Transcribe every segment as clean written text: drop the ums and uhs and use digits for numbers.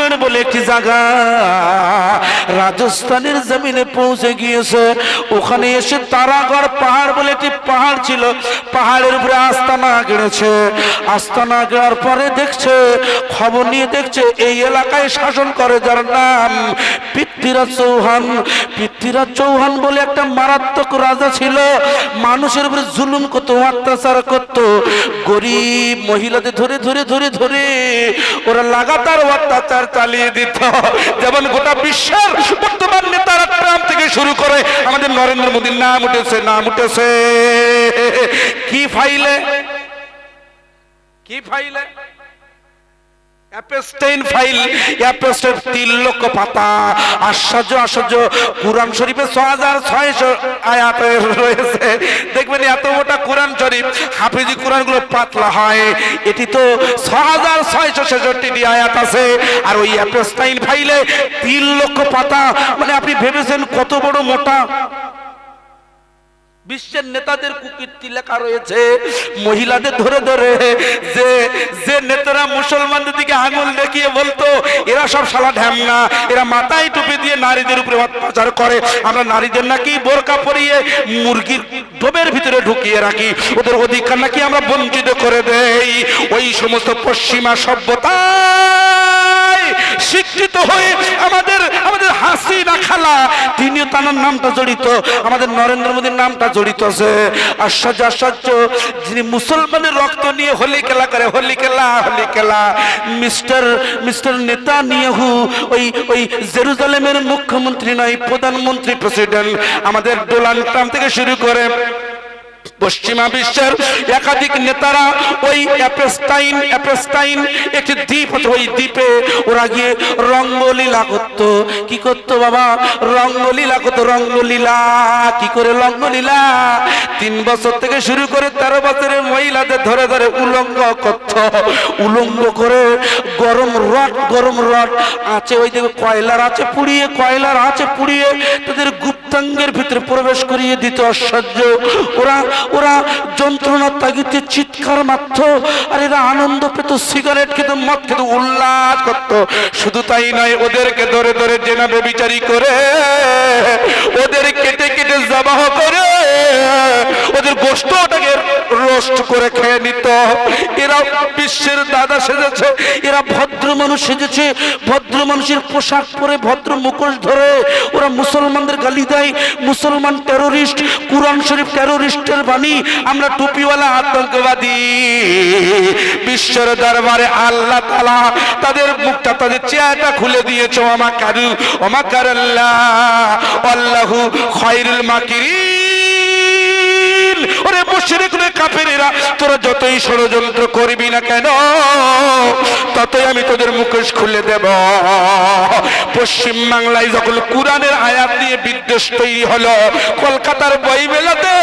আজমের বলে একটি জায়গা রাজস্থানের জমিনে পৌঁছে গিয়েছে। ওখানে এসে তারাগড় পাহাড় বলে একটি পাহাড় ছিল, পাহাড়ের উপরে আস্তানা গেড়েছে। আস্তানা গেড়ার পরে দেখছে, খবর নিয়ে দেখছে এই এলাকায় শাসন করে যার নাম পৃথ্বীরাজ চৌহান। পৃথ্বীরাজ চৌহান বলে একটা মারাত্মক রাজা ছিল, মানুষের উপরে জুলুম করতো, অত্যাচার করতো, গরিব মহিলাদের ধরে ধরে ধরে ধরে ওরা লাগাতার অত্যাচার চালিয়ে দিত। যেমন গোটা বিশ্বের বর্তমান নেতারা ট্রাম্প থেকে শুরু করে আমাদের নরেন্দ্র মোদীর নাম উঠেছে, নাম উঠেছে কি ফাইলে, কি ফাইলে? Epstein file. অ্যাপস্টাইন 3 লক্ষ পাতা, আশ্চর্য আশ্চর্য। কুরআন শরীফে 6600 আয়াত রয়েছে। দেখবেন এত মোটা কুরআন শরীফ, হাফিজি কুরআন গুলো পাতলা হয়, এটি তো 6666 আয়াত আছে। আর ওই অ্যাপস্টাইন ফাইলে 3 লক্ষ পাতা, মানে আপনি ভেবেছেন কত বড় মোটা। বিশ্বের নেতাদের কুকীর্তি লেখা রয়েছে, মহিলাদের ধরে ধরে যে যে নেতারা মুসলমানদের দিকে আঙুল দেখিয়ে বলতো এরা সব শালা ঢ্যামনা, এরা মাথায় টুপি দিয়ে নারীদের উপরে অত্যাচার করে, আমরা নারীদের নাকি বোরকা পরিয়ে মুরগির ডোবের ভিতরে ঢুকিয়ে রাখি, ওদের অধিকার নাকি আমরা বঞ্চিত করে দেই। ওই সমস্ত পশ্চিমা সভ্যতা শিক্ষিত হয়ে আমাদের আমাদের হাসিনা খালা, তিনিও তার নামটা জড়িত, আমাদের নরেন্দ্র মোদীর নামটা জড়িত আছে। আশ্চর্য আশ্চর্য, যিনি মুসলমানের রক্ত নিয়ে হোলি খেলা করে, হোলি খেলা হোলি খেলা। মিস্টার নেতানিয়াহু ওই জেরুজালেমের মুখ্যমন্ত্রী নয়, প্রধানমন্ত্রী, প্রেসিডেন্ট, আমাদের ডোনাল্ড ট্রাম্প থেকে শুরু করে পশ্চিমা বিশ্বের একাধিক নেতারা ওই অ্যাপস্টাইন একটি দ্বীপ, ওই দ্বীপে ওরা গিয়ে রঙ্গলীলা করত। কি করতো বাবা? রঙ্গলীলা করতো। রঙ্গলীলা কি করে? রঙ্গলীলা 3 বছর থেকে শুরু করে 13 বছরের মহিলাদের ধরে ধরে উলঙ্গ করত। উলঙ্গ করে গরম রড আছে, ওই দিকে কয়লার আছে পুড়িয়ে, কয়লার আছে পুড়িয়ে তাদের গুপ্তাঙ্গের ভিতরে প্রবেশ করিয়ে দিত। আশ্চর্য! ওরা যন্ত্রণার তাগিদে চিৎকার মারত, আর এরা আনন্দ পেত, সিগারেট খেত, মদ খেত, উল্লাস করত। শুধু তাই নয়, ওদেরকে ধরে ধরে জেনা ব্যভিচারী করে, ওদের কেটে কেটে জবাহ করে, ওদের গোশতটাকে রোস্ট করে খেয়ে নিত। এরা বিশ্বের দাদা সেজেছে, এরা ভদ্র মানুষ সেজেছে, ভদ্র মানুষের পোশাক পরে, ভদ্র মুখোশ ধরে ওরা মুসলমানদের গালি দেয়, মুসলমান টেরোরিস্ট, কুরআন শরীফ টেরোরিস্টের বাণী, আমরা টুপিওয়ালা আতঙ্কবাদী। বিশ্বের দরবারে আল্লাহ তাআলা তাদের মুখটা, তাদের চেহারাটা খুলে দিয়েছে। ওমা কারাল্লাহ আল্লাহু খায়রুল মাকিরিন। ওরে মুশরিক রে কাফেরেরা, তোরা যতই ষড়যন্ত্র করবি না কেন, ততই আমি তোদের মুখোশ খুলে দেব। পশ্চিম বাংলায় যখন কুরআনের আয়াত নিয়ে বিদ্বেষ তৈরি হলো, কলকাতার বইমেলাতে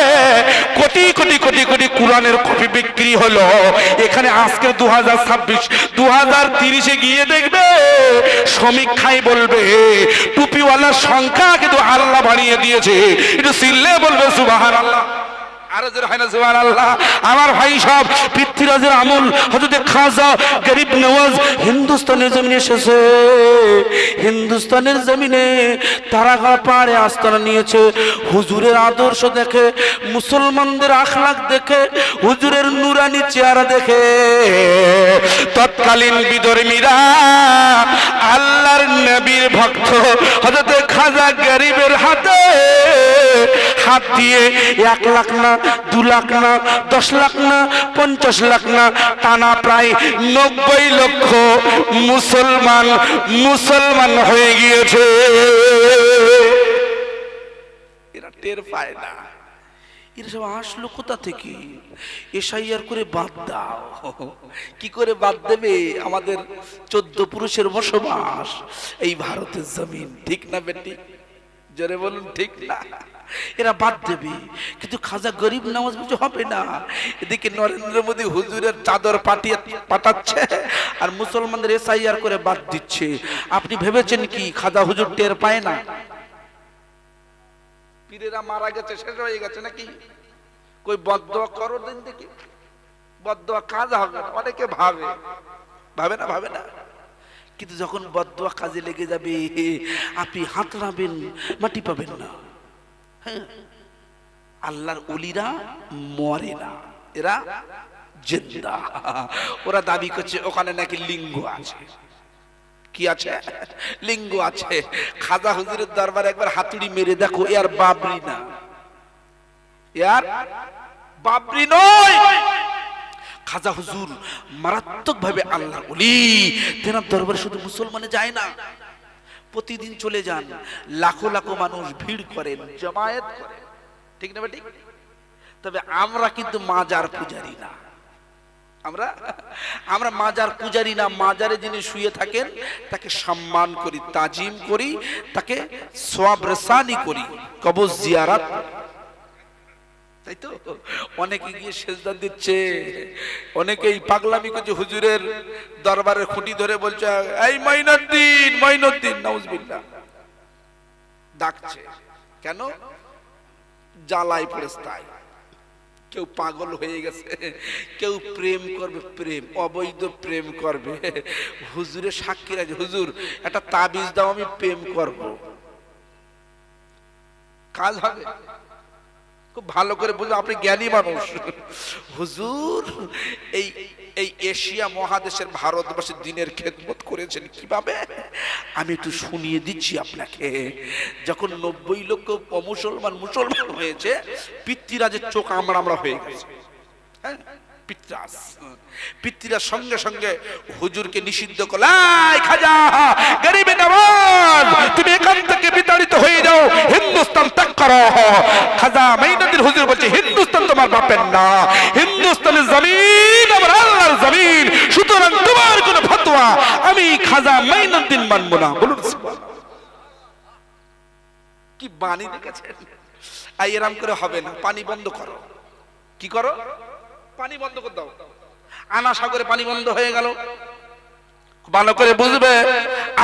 কোটি কোটি কোটি কোটি কুরআনের কপি বিক্রি হলো। এখানে আজকে 2026 2030-এ গিয়ে দেখবে সমীক্ষায় বলবে টুপিওয়ালার সংখ্যা কিন্তু আল্লাহ বাড়িয়ে দিয়েছে। একটু চিল্লে বলবে সুবহানাল্লাহ। আমার ভাই সব পৃথ্বীরাজের আমল, হযরত খাজা গরিব নওয়াজ হিন্দুস্তানের জমিনে এসেছে। হিন্দুস্তানের জমিনে তারাগড় পাহাড়ে আস্তানা নিয়েছে। হুজুরের আদর্শ দেখে, মুসলমানদের আখলাক দেখে, হুজুরের নুরানি চেহারা দেখে তৎকালীন বিধর্মীরা আল্লাহর নবীর ভক্ত হযরত খাজা গরিবের হাতে হাত দিয়ে 1 লাখ না, 2 লাখ না, 10 লাখ না, 50 লাখ না, টানা প্রায় 90 লক্ষ মুসলমান হয়ে গিয়েছে। এরা টের পায় না। এরা সব আসলো কোথা থেকে? এসআইআর করে বাদ দাও। কি করে বাদ দেবে? আমাদের 14 পুরুষের বসবাস এই ভারতের জমিন, ঠিক না বেটি? জোরে বলুন ঠিক না? এরা বাদ দেবে, কিন্তু খাজা গরিব নওয়াজ বুঝে হবে না। এদিকে নরেন্দ্র মোদী হুজুরের চাদর পাঠাচ্ছে আর মুসলমানদের এসআইআর করে বাদ দিচ্ছে। আপনি ভেবেছেন কি খাজা হুজুর টের পায় না? পীরেরা মারা গেছে, শেষ হয়ে গেছে নাকি? কই বদদোয়া করো দিন দেখি, বদদোয়া কাজ হবে না। অনেকে ভাবে না, ভাবে না। কিন্তু যখন বদদুয়া কাজে লেগে যাবে আপনি হাত নাবেন, মাটি পাবেন না। হ্যাঁ, আল্লাহর ওলিরা মরে না, এরা জিন্দা। ওরা দাবি করছে ওখানে নাকি লিঙ্গ আছে। কি আছে? লিঙ্গ আছে। খাজা হুজুরের দরবারে একবার হাতুড়ি মেরে দেখো, এর বাবরি না, এর বাবরি নয়। খাজা হুজুর মারাত্মক ভাবে আল্লাহর ওলি। তেনার দরবারে শুধু মুসলমানে যায় না, প্রতিদিন চলে যান, লাখো লাখো মানুষ ভিড় করেন, জমায়েত করেন, ঠিক না ঠিক? তবে আমরা কিন্তু মাজার পূজারি না। আমরা মাজার পূজারি না। মাজারে যিনি শুয়ে থাকেন তাকে সম্মান করি, তাজিম করি, তাকে সওয়াব রসানি করি, কবর জিয়ারত। তাই তো অনেকে গিয়ে সেজদা দিচ্ছে, অনেকেই পাগলামি করছে, হুজুরের দরবারের খুঁটি ধরে বলছে এই মাইনুদ্দিন, মাইনুদ্দিন, নাউজুবিল্লাহ ডাকছে। কেন? জ্বালাই পড়েছে তাই। কেউ পাগল হয়ে গেছে, কেউ প্রেম করবে, প্রেম অবৈধ প্রেম করবে। হুজুরে সাক্ষী রাখে, হুজুর একটা তাবিজ দাও, আমি প্রেম করব। কাজ হবে? খুব ভালো করে বুঝো, আপনি জ্ঞানী মানুষ। হুজুর এই এই এশিয়া মহাদেশের ভারতবর্ষের দিনের খেদমত করেছেন কিভাবে, আমি একটু শুনিয়ে দিচ্ছি আপনাকে। যখন 90 লক্ষ মুসলমান হয়েছে, পিতৃরাজের চোখ আমরা হয়ে গেছে। হ্যাঁ, পিতৃরাজ সঙ্গে সঙ্গে হুজুরকে নিষিদ্ধ করল, খাজা গরিবে নওয়াজ, তুমি এখান থেকে বিতাড়িত হয়ে যাও, হিন্দুস্তান ত্যাগ করো। খাজা মাইনুদ্দিন হুজুর বলছে হিন্দুস্তান তোমার বাপের না, হিন্দুস্তানের জমিন আমার আল্লাহর জমিন, সুতরাং তোমার কোন ফতোয়া আমি খাজা মাইনুদ্দিন মানব না। বলুন কি বাণী দেখেছেন? এরম করে হবে না, পানি বন্ধ করো। কি করো? পানি বন্ধ করে দাও। আনা সাগরে পানি বন্ধ হয়ে গেল। ভালো করে বুঝবে,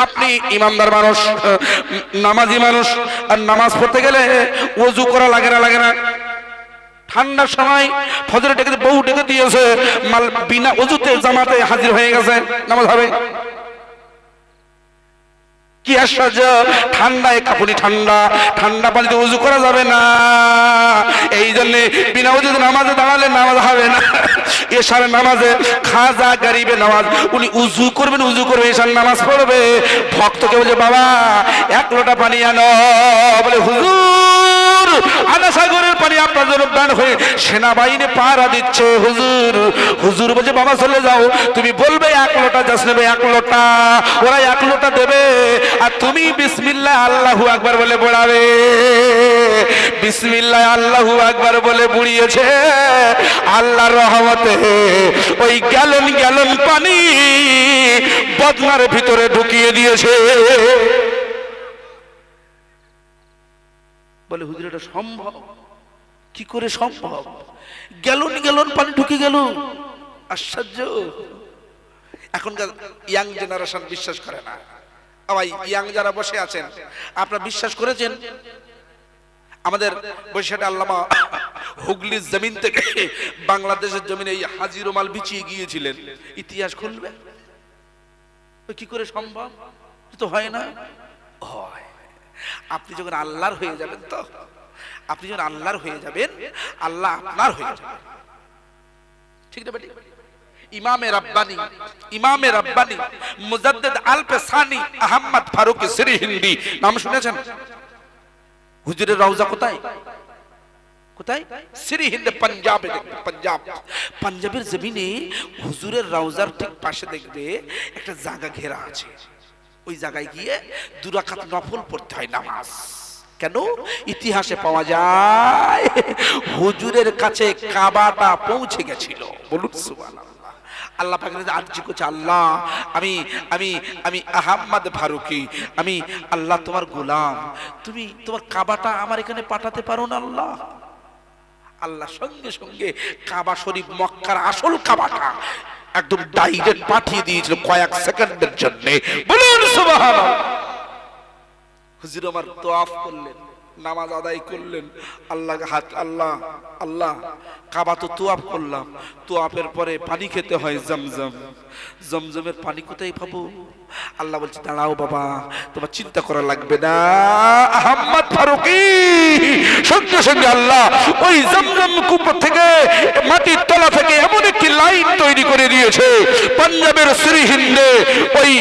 আপনি ইমানদার মানুষ, নামাজি মানুষ, আর নামাজ পড়তে গেলে ওযু করা লাগে না? লাগে না? ঠান্ডার সময় ফজরে ডেকে বউ ডেকে দিয়েছে, বিনা ওযুতে জামাতে হাজির হয়ে গেছে, নামাজ হবে? কি আশ্চর্য! ঠান্ডায় কাপুনি, ঠান্ডা পানিতে ওযু করা যাবে না। এই জন্য বিনা ওযুতে নামাজে দাঁড়ালে নামাজ হবে না। এশার নামাজে খাজা গরিবে নওয়াজ উনি ওযু করবেন, এশার নামাজ পড়বে। ভক্তকে বলছে বাবা 1 লোটা পানি আনো। বলে হুজুর আনা সাগরের পানি আপনার জন্য দান হয়ে সেনাবাহিনী পাহারা দিচ্ছে। হুজুর বলছে বাবা চলে যাও, তুমি বলবে 1 লোটা জাস্ট নেবে, 1 লোটা, ওরা 1 লোটা দেবে, আর তুমি বিসমিল্লাহ আল্লাহু আকবার বলে পড়াবে। বিসমিল্লাহ আল্লাহু আকবার বলে বুড়িয়েছে, আল্লাহর রহমতে ওই গ্যালন পানি বদনার ভিতরে ঢুকিয়ে দিয়েছে। বলে হুজুর এটা সম্ভব? কি করে সম্ভব? গ্যালন পানি ঢুকে গেল। আশ্চর্য! এখনকার ইয়াং জেনারেশন বিশ্বাস করে না। ভাই ইয়াং যারা বসে আছেন, আপনারা বিশ্বাস করেছেন আমাদের বৈশাখে আল্লামা হুগলির জমিন থেকে বাংলাদেশের জমিনে এই হাজি রুমাল বিছিয়ে গিয়েছিলেন? ইতিহাস খুলবে, কি করে সম্ভব? তো হয় না? হয়। আপনি যখন আল্লাহর হয়ে যাবেন, তো আপনি যখন আল্লাহর হয়ে যাবেন, আল্লাহ আপনার হয়ে যাবেন। ঠিক না বেটি? ইমামে রাব্বানি মুজাদ্দিদ আল-পেসানি আহমদ ফারুক সিরহিন্দি নাম শুনেছেন? হুজুরের রওজা কোথায়? সিরহিন্দ, পাঞ্জাবে। পাঞ্জাবের জমিনে হুজুরের রওজার ঠিক পাশে দেখবে একটা জায়গা ঘেরা আছে। ওই জায়গায় গিয়ে 2 রাকাত নফল পড়তে হয়, নামাজ। কেন? ইতিহাসে পাওয়া যায় হুজুরের কাছে কাবাটা পৌঁছে গেছিল। বলুন সুবহানাল্লাহ। আল্লাহ পাক আরজি করছে, আল্লাহ আমি আহমদ ফারুকি, আমি আল্লাহ তোমার গোলাম, তুমি তোমার কাবাটা আমার এখানে পাঠাতে পারো না? আল্লাহ সঙ্গে সঙ্গে কাবা শরীফ, মক্কার আসল কাবাটা একদম ডাইরেক্ট পাঠিয়ে দিয়েছিল কয়েক সেকেন্ডের জন্য। বলুন সুবহানাল্লাহ। হুজুর আমার তওয়াফ করলেন, নামাজ আদায় করলেন, আল্লাহকে হাত, আল্লাহ আল্লাহ কাবা তো তোয়াফ করলাম, তোয়াফের পরে পানি খেতে হয় জমজম, জমজমের পানি কোথায় পাবো? আল্লাহ বলছে দাঁড়াও বাবা, তোমার চিন্তা করা লাগবে না। আহমদ ফারুকি সঙ্গে সঙ্গে আল্লাহ ওই জমজম কূপ থেকে, মাটির তলা থেকে এমন একটি লাইন তৈরি করে দিয়েছে, পাঞ্জাবের শ্রীহিন্দে ওই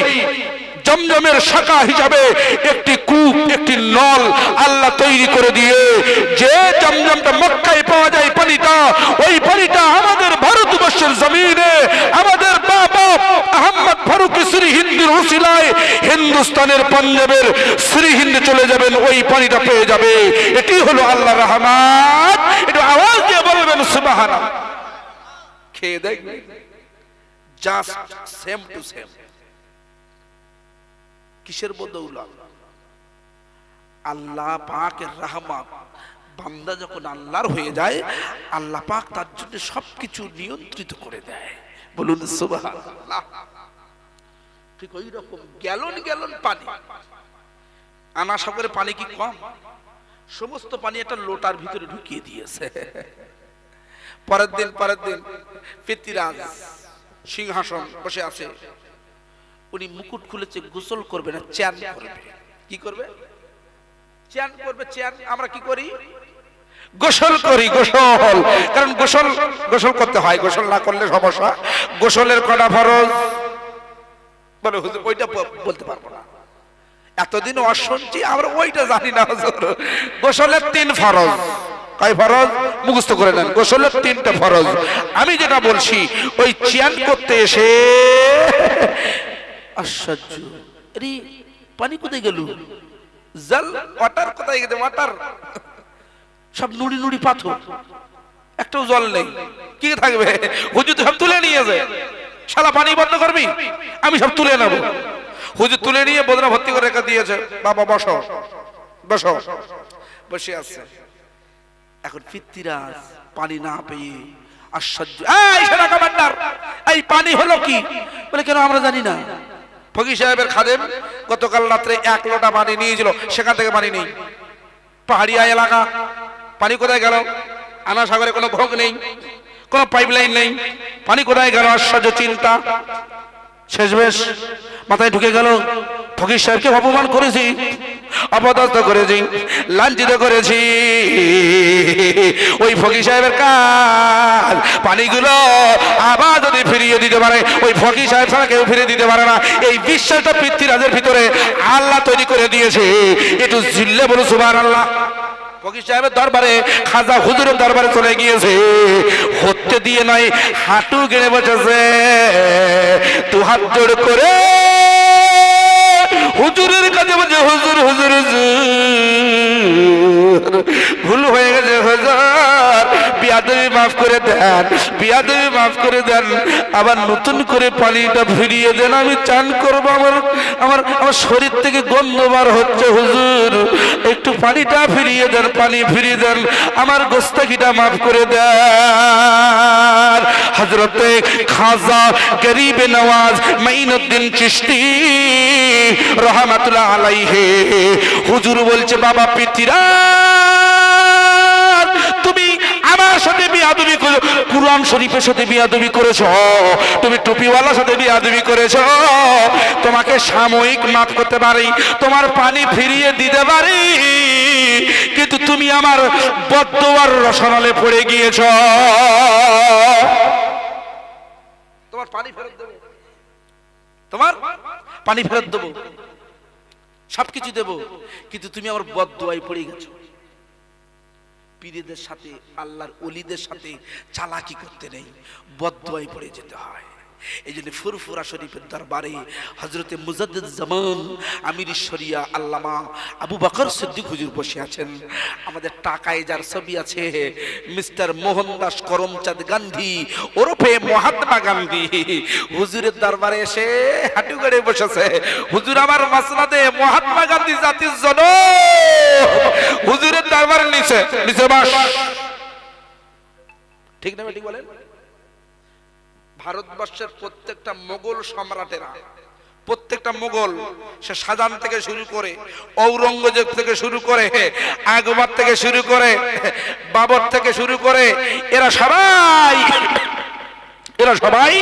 জমজমের শাখা হিসাবে একটি কূপ, একটি নল আল্লাহ তৈরি করে দিয়ে, যে জমজমটা মক্কায় পাওয়া যায় পানিটা, ওই পানিটা আমাদের ভারতবর্ষের জমিনে আমাদের বাবা আহমদ ফারুকি শ্রীহিন্দের উসিলায় হিন্দুস্তানের পাঞ্জাবের শ্রীহিন্দে চলে যাবেন, ওই পানিটা পেয়ে যাবে। এটি হলো আল্লাহর রহমত। একটু আওয়াজ দিয়ে বলবেন সুবহানাল্লাহ। খেয়ে দেখবেন জাস্ট সেম টু সেম। কিসের বদৌলত? আল্লাহ পাকের রহমত। বান্দা যখন আল্লাহর হয়ে যায়, আল্লাহ পাক তার জন্য সবকিছু নিয়ন্ত্রিত করে দেয়। বলুন সুবহানাল্লাহ। ঠিক ওই রকম গ্যালন গ্যালন পানি, আনা সাগরের পানি কি কম? সমস্ত পানি একটা লোটার ভিতরে ঢুকিয়ে দিয়েছে। পরের দিন পৃথ্বীরাজ সিংহাসন বসে আছে, উনি মুকুট খুলেছে, গোসল করবে না, চ্যান করবে। কি করবে? চ্যান করবে। চ্যান আমরা কি করি? গোসল করি। গোসল, কারণ গোসল করতে হয়, গোসল না করলে সমস্যা। গোসলের কটা ফরজ? বলে হুজুর ওইটা বলতে পারবো না, এতদিন অশুনছি আমরা, ওইটা জানি না হুজুর। গোসলের 3 ফরজ। কয় ফরজ? মুখস্থ করে নেন। গোসলের 3টা ফরজ। আমি যেটা বলছি, ওই চ্যান করতে এসে আশ্চর্য, আরে পানি কোথায় গেল? জল ওয়াটার কোথায় গেছে? ওয়াটার সব নুড়ি নুড়ি পাথর, একটাও জল নেই। কি থাকবে? হুজুর সব তুলে নিয়েছে। শালা পানি বন্ধ করবি, আমি সব তুলে নেব। হুজুর তুলে নিয়ে বোতলে ভর্তি করে রেখে দিয়েছে। বাবা বসো বসো, বসে আছে। এখন পৃথ্বীরাজ পানি না পেয়ে আশ্চর্য, এই সেনা কমান্ডার, এই পানি হলো কি? বলে কেন আমরা জানি না। ফকির সাহেবের খাদেম গতকাল রাত্রে 1 লোটা পানি নিয়েছিল, সেখান থেকে পানি নেই। পাহাড়িয়া এলাকা, পানি কোথায় গেল? আনা সাগরে কোনো ভোগ নেই, কোনো পাইপলাইন নেই, পানি কোথায় গেল? আশ্চর্য চিন্তা। শেষমেশ মাথায় ঢুকে গেল, ফকির সাহেবকে অপমান করেছি, অপদস্থ করেছি, লাঞ্ছিত করেছি। ওই ফকির সাহেবের কাজ পানিগুলো আবার যদি ফিরিয়ে দিতে পারে, ওই ফকির সাহেব ছাড়া কেউ ফিরিয়ে দিতে পারে না। এই বিশ্বাসটা পৃথ্বীরাজের ভিতরে আল্লাহ তৈরি করে দিয়েছে। একটু জিল্লে বলো সুবহানাল্লাহ। ফকির সাহেবের দরবারে, খাজা হুজুরের দরবারে চলে গিয়েছে, হতে দিয়ে নয়, হাঁটু গেড়ে বসেছে, 2 হাত জোড় করে হুজুরের কাছে বলছে, হুজুর হুজুর ভুল হয়ে গেছে হুজুর, বিয়াদবি মাফ করে দেন, বিয়াদবি মাফ করে দেন, আবার নতুন করে পানিটা ফিরিয়ে দেন, আমি চান করবো, আমার শরীর থেকে গন্ধ বার হচ্ছে, হুজুর একটু পানিটা ফিরিয়ে দেন, পানি ফিরিয়ে দেন, আমার গোস্তাখিটা মাফ করে দেন। হযরতে খাজা গরিব নওয়াজ মাইনুদ্দিন চিশতি রহমাতুল্লাহ আলাইহি হুজুর বলছে, বাবা পৃথ্বীরাজ, তুমি আমার সাথে বিয়াদবি করেছো, কুরআন শরীফের সাথে বিয়াদবি করেছো, তুমি টুপিওয়ালার সাথে বিয়াদবি করেছো, তোমাকে সাময়িক মাফ করতে পারি, তোমার পানি ফিরিয়ে দিতে পারি, কিন্তু তুমি আমার বদদুয়ার রসনালে পড়ে গিয়েছো, তোমার পানি ফেরত দেব, তোমার পানি ফেরত দেব, সবকিছু দেব, কিন্তু তুমি আমার বদদুয়ায় পড়ে গেছো। পীরদের সাথে, আল্লাহর ওলিদের সাথে চালাকি করতে নেই, বদদুয়ায় পড়ে যেতে হয়। এই জন্য ফুরফুরা শরীফের দরবারে হযরতে মুজাদ্দিদ জামান আমির শরিয়া আল্লামা আবু বকর সিদ্দিক হুজুর বসে আছেন। আমাদের টাকায় যার ছবি আছে, মিস্টার মোহনদাস করমচাঁদ গান্ধী ওরফে মহাত্মা গান্ধী হুজুরের দরবারে এসে হাঁটু গেড়ে বসেছে। হুজুর আমার মাসনাদে মহাত্মা গান্ধী জাতির জনক, হুজুরের দরবারে নিচে নিচে বস। ঠিক না ঠিক বলেন? ভারতবর্ষের প্রত্যেকটা মোগল সম্রাটেরা প্রত্যেকটা মোগল, সে শাহজাহান থেকে শুরু করে, ঔরঙ্গজেব থেকে শুরু করে, আকবর থেকে শুরু করে, বাবর থেকে শুরু করে, এরা সবাই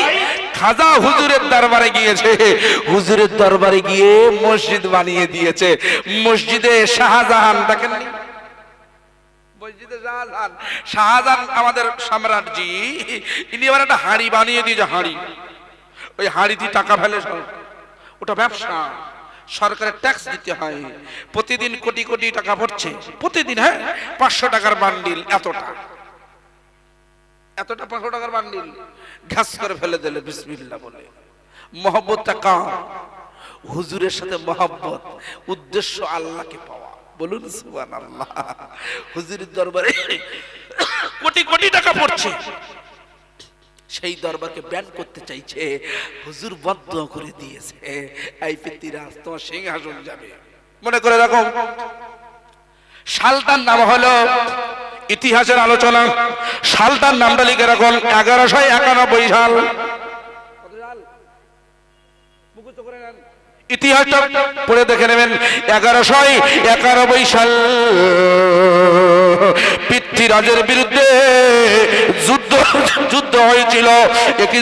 খাজা হুজুরের দরবারে গিয়েছে। হুজুরের দরবারে গিয়ে মসজিদ বানিয়ে দিয়েছে। মসজিদে শাহজাহান, দেখেন মসজিদে শাহজাহান আমাদের সম্রাট জি, ইনি আবার একটা হাঁড়ি বানিয়ে দিয়েছে। হাঁড়ি, ওই হাঁড়িতে টাকা ফেলে, ওটা ব্যবসা, সরকারের ট্যাক্স দিতে হয়। প্রতিদিন কোটি কোটি টাকা পড়ছে প্রতিদিন। হ্যাঁ, 500 টাকার বান্ডিল, এতটা 500 টাকার বান্ডিল ঘাস করে ফেলে দিলে বিসমিল্লাহ বলে। মহব্বতটা কার? হুজুরের সাথে মহব্বত, উদ্দেশ্য আল্লাহকে পাওয়া। বলুন সুবহানাল্লাহ। হুজুরের দরবারে কোটি কোটি টাকা পড়ছে, সেই দরবারকে ব্যান করতে চাইছে। হুজুর বদদুয়া করে দিয়েছে, এই পৃথিবীরাজ তোমার সিংহাসন যাবে। মনে করে রাখো, সালটার নাম হলো, ইতিহাসের আলোচনা, সালটার নামটা লিখে রাখুন 1191 সাল। ইতিহাসটা পড়ে দেখে নেবেন। 1191 সাল পৃথ্বীরাজের বিরুদ্ধে যুদ্ধ হয়েছিল। একটি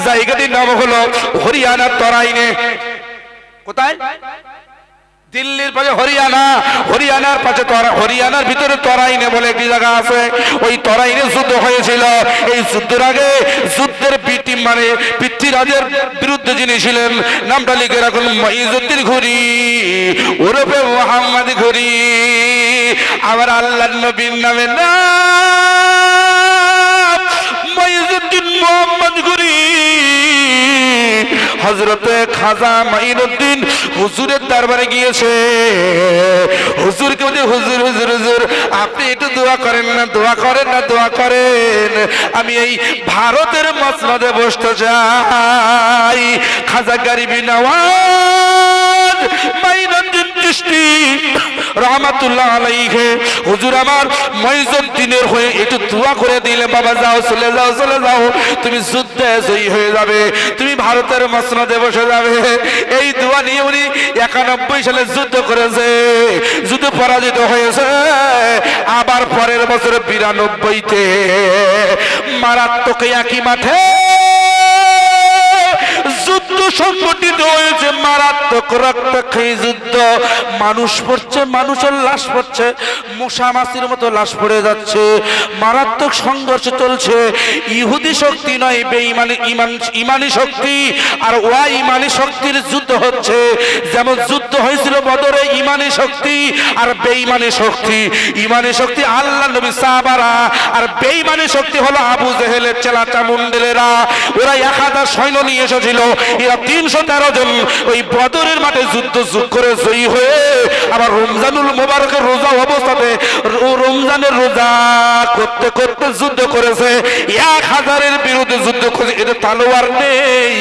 জায়গাটির নাম হলো হরিয়ানার তরাইনে। কোথায়? দিল্লির পাশে হরিয়ানা, হরিয়ানার পাশে হরিয়ানার ভিতরে তরাইনে বলে একটি জায়গা আছে। ওই তরাইনে যুদ্ধ হয়েছিল। এই যুদ্ধের আগে যুদ্ধের মানে পৃথ্বীরাজের বিরুদ্ধে যিনি ছিলেন, নামটা লিখে রাখুন মুইজউদ্দিন ঘুরি ওরফে মোহাম্মদ ঘুরি। আবার আল্লাহর নবীর নামে না মুইজউদ্দিন মোহাম্মদ ঘুরি। হযরতে খাজা মাইনুদ্দিন হুজুরের দরবারে গিয়েছে। হুজুরকে বলে, হুজুর হুজুর হুজুর আপনি একটু দোয়া করেন না, দোয়া করেন না, দোয়া করেন, আমি এই ভারতের মসনদে বসতে চাই। খাজা গরিবি নওয়াজ মাইনুদ্দিন চিশতি রাহমাতুল্লাহ আলাইহি, হুজুর আমার মুইজউদ্দিনের হয়ে একটু দোয়া করে দিলে। বাবা যাও, চলে যাও, চলে যাও, তুমি যুদ্ধে জয়ী হয়ে যাবে, তুমি ভারতের মসনদে বসে যাবে। এই দোয়া নিয়ে উনি 91 সালে যুদ্ধ করেছে, যুদ্ধ পরাজিত হয়েছে। আবার পরের বছর 92-তে মারাত্মক একই মাঠে যুদ্ধ সংগঠিত হয়েছে। মারাত্মক রক্তক্ষয়ী যুদ্ধ, মানুষ পড়ছে, মানুষের লাশ পড়ছে, মশা মাছির মতো লাশ পড়ে যাচ্ছে। মারাত্মক সংঘর্ষ চলছে। ইহুদি শক্তি নয়, বেঈমানি ইমানি শক্তি আর ইমানি শক্তির যুদ্ধ হচ্ছে। যেমন যুদ্ধ হয়েছিল বদরে ইমানি শক্তি আর বেঈমানি শক্তি। ইমানি শক্তি আল্লাহ নবী সাহাবারা, আর বেঈমানি শক্তি হলো আবু জেহেলের চেলা চামুন্ডেলেরা। ওরা 1000 সৈন্য নিয়ে এসেছিল। এরা 313 জন ওই বদরের মাঠে যুদ্ধ করে জয়ী হয়ে আবার রমজানুল মুবারকের রোজা অবস্থাতে রমজানের রোজা করতে করতে যুদ্ধ করেছে। 1000-এর বিরুদ্ধে যুদ্ধ করেছে। এদের তলোয়ার নেই,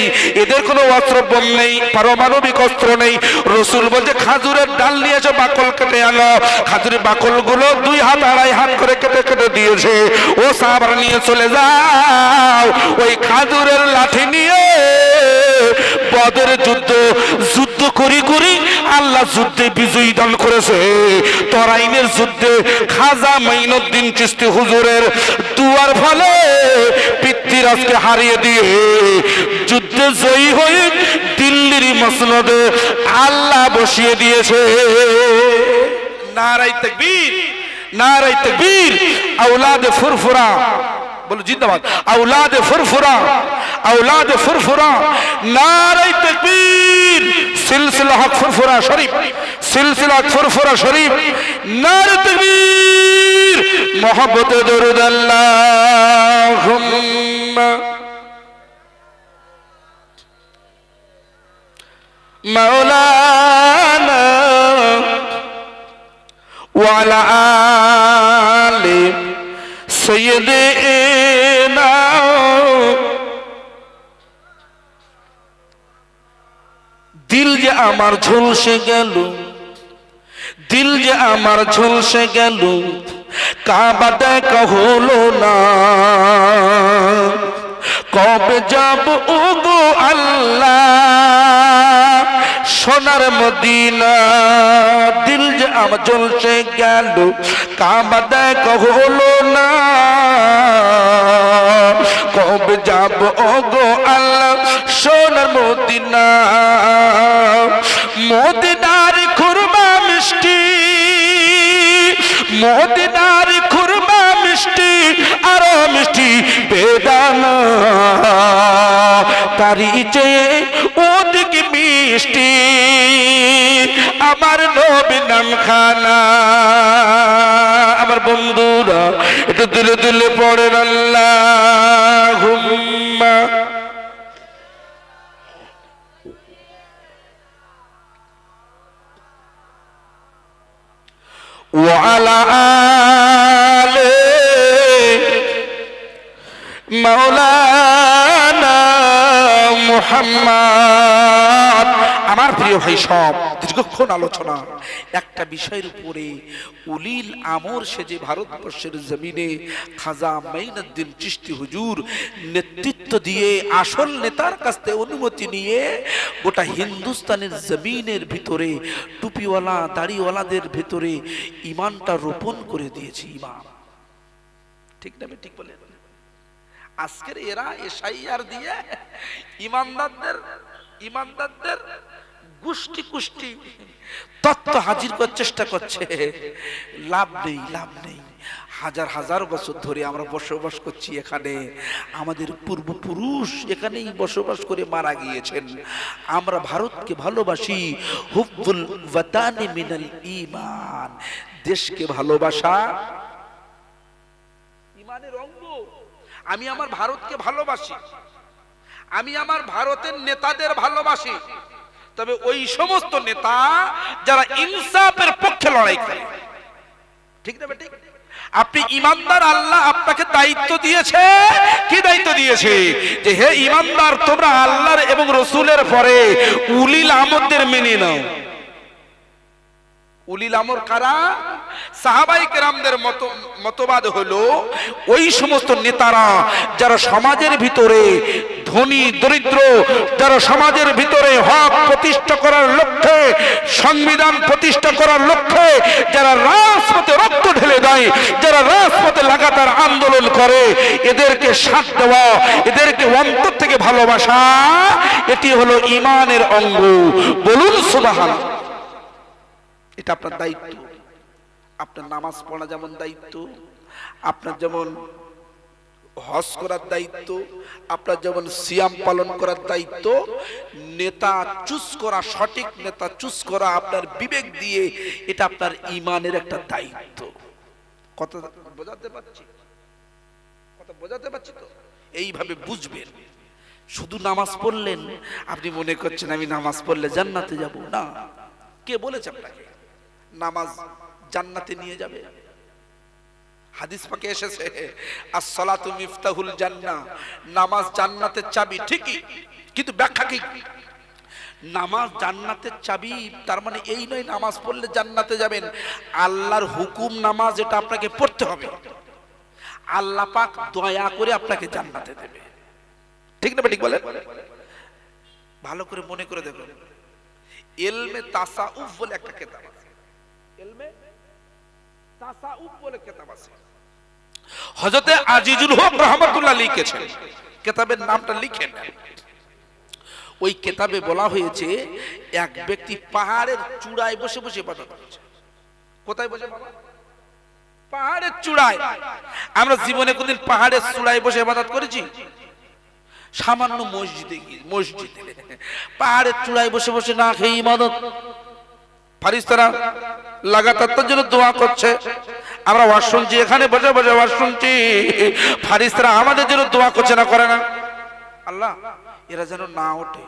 এদের কোনো অস্ত্র বোম নেই, পারমাণবিক অস্ত্র নেই। রসুল বলছে খাজুরের ডাল নিয়ে এসে বাকল কেটে আনো। খাজুরের বাকল গুলো 2 হাত 2.5 হাত করে কেটে কেটে দিয়েছে। ও সাহাবারা নিয়ে চলে যাও, ওই খাজুরের লাঠি নিয়ে বদরের যুদ্ধ করি করি আল্লাহ যুদ্ধে বিজয়ী দান করেছে। তরাইনের যুদ্ধে খাজা মাইনুদ্দিন চিশতি হুজুরের দুয়ার ফলে পৃথ্বীরাজকে হারিয়ে দিয়ে যুদ্ধে জয়ী হয়ে দিল্লির মসনদে আল্লাহ বসিয়ে দিয়েছে। নারায়ে তাকবীর, নারায়ে তাকবীর। আওলাদে ফুরফুরা, বলো জিন্দাবাদ। আওলাদে ফুরফুরা, আওলাদে ফুরফুরা, নারায়ে তাকবীর। সিলসিলা হক ফুরফুরা শরীফ, সিলসিলা ফুরফুরা শরীফ, নারায়ে তাকবীর। মুহাব্বতে দরুদ আল্লাহুম্মা মাওলানা ওয়া আলা আলি সাইয়্যিদিনা। দিল যে আমার ঝলসে গেল, দিল যে আমার ঝলসে গেল, কাবা দেখা হলো না। কবে যাব ওগো আল্লাহ, সোনার মদিনা দিল যে আমার জ্বলছে গেল কাবা দেখা হলো না কবে যাব ওগো আল্লাহ সোনার মদিনা মদিনার খুরমা মিষ্টি মদিনার খুরমা মিষ্টি আরো মিষ্টি বেদানা তারি চেয়ে ওদিক মিষ্টি আমার নবী নাম খানা আমার বন্ধুরা একটু দিলে দিলে পড়েন আল্লাহুম্মা وعلى آل مولانا محمد আমার প্রিয় ভাই সব দীর্ঘক্ষণ আলোচনা একটা বিষয়ের উপরে উলিল আমর সেজে ভারতবর্ষের জমিনে খাজা মাইনুদ্দিন চিশতি হুজুর নেতৃত্ব দিয়ে আসল নেতার কাছ থেকে অনুমতি নিয়ে গোটা হিন্দুস্তানের জমিনের ভিতরে টুপিওয়ালা দাড়িওয়ালাদের ভিতরে ঈমানটা রোপণ করে দিয়েছে ইমাম ঠিক না ঠিক বলে আজকের এরা এশাইয়ার দিয়ে ইমানদারদের গোষ্ঠী কুষ্টি তত্ত্ব হাজির করার চেষ্টা করছে লাভ নেই হাজার হাজার বছর ধরে আমরা বসবাস করছি এখানে আমাদের পূর্বপুরুষ এখানেই বসবাস করে মারা গিয়েছেন আমরা ভারতকে ভালোবাসি হুব্বুল ওয়াতানি মিনাল ঈমান দেশকে ভালোবাসা ঈমানের অঙ্গ আমি আমার ভারতকে ভালোবাসি আমি আমার ভারতের নেতাদের ভালোবাসি তবে ওই সমস্ত নেতা যারা ইনসাফের পক্ষে লড়াই করে ঠিক না ঠিক আপনি ইমানদার আল্লাহ আপনাকে দায়িত্ব দিয়েছে কি দায়িত্ব দিয়েছে যে হে ইমানদার তোমরা আল্লাহর এবং রাসূলের পরে উলিল আমরদের মেনে নাও উলিল আমর কারা সাহাবায়ে কেরামদের মতবাদ হলো ওই সমস্ত নেতারা যারা সমাজের ভিতরে ধনী দরিদ্র যারা সমাজের ভিতরে হক প্রতিষ্ঠা করার লক্ষ্যে সংবিধান প্রতিষ্ঠা করার লক্ষ্যে যারা রাজপথে রক্ত ঢেলে দেয় যারা রাজপথে লাগাতার আন্দোলন করে এদেরকে সাথ দেওয়া এদেরকে অন্তর থেকে ভালোবাসা এটি হলো ঈমানের অঙ্গ বলুন সুবহানাল্লাহ এটা আপনার দায়িত্ব আপনার নামাজ পড়া যেমন দায়িত্ব আপনার যেমন হজ করার দায়িত্ব আপনার যেমন সিয়াম পালন করার দায়িত্ব নেতা চুজ করা সঠিক নেতা চুজ করা আপনার বিবেক দিয়ে এটা আপনার ঈমানের একটা দায়িত্ব কথা বোঝাতে পারছি তো এইভাবে বুঝবেন শুধু নামাজ পড়লেন আপনি মনে করছেন আমি নামাজ পড়লে জান্নাতে যাব না কে বলেছে আপনাকে নামাজ জান্নাতে নিয়ে যাবে হাদিস পাকে এসেছে as-সালাতু মিফতাহুল জান্নাহ নামাজ জান্নাতের চাবি ঠিকই কিন্তু ব্যাখ্যা কি নামাজ জান্নাতের চাবি তার মানে এই নয় নামাজ পড়লে জান্নাতে যাবেন আল্লাহর হুকুম নামাজ এটা আপনাকে পড়তে হবে আল্লাহ পাক দয়া করে আপনাকে জান্নাতে দেবে ঠিক না ঠিক বলেন ভালো করে মনে করে দেখুন ইলমে তাসাউফ বলে একটা কিতাব আছে ইলমে তাসাউফ বলে কিতাব আছে হযরতে আজিজুল হক রাহমাতুল্লাহ লিখেছেন কিতাবের নামটা লিখেন ওই কিতাবে বলা হয়েছে এক ব্যক্তি পাহাড়ের চূড়ায় বসে বসে ইবাদত করছে কোথায় বসে বাবা পাহাড়ের চূড়ায় আমরা জীবনে কোনদিন পাহাড়ের চূড়ায় বসে ইবাদত করেছি সামান্য মসজিদে পাহাড়ের চূড়ায় বসে বসে না খেয়ে ইবাদত ফেরেশতারা লাগাতার তার জন্য দোয়া করছে আমরা ওয়াজ শুনছি এখানে বসে বসে ওয়াজ শুনছি ফেরেশতারা আমাদের জন্য দোয়া করছে না করে না আল্লাহ এরা যেন না ওঠে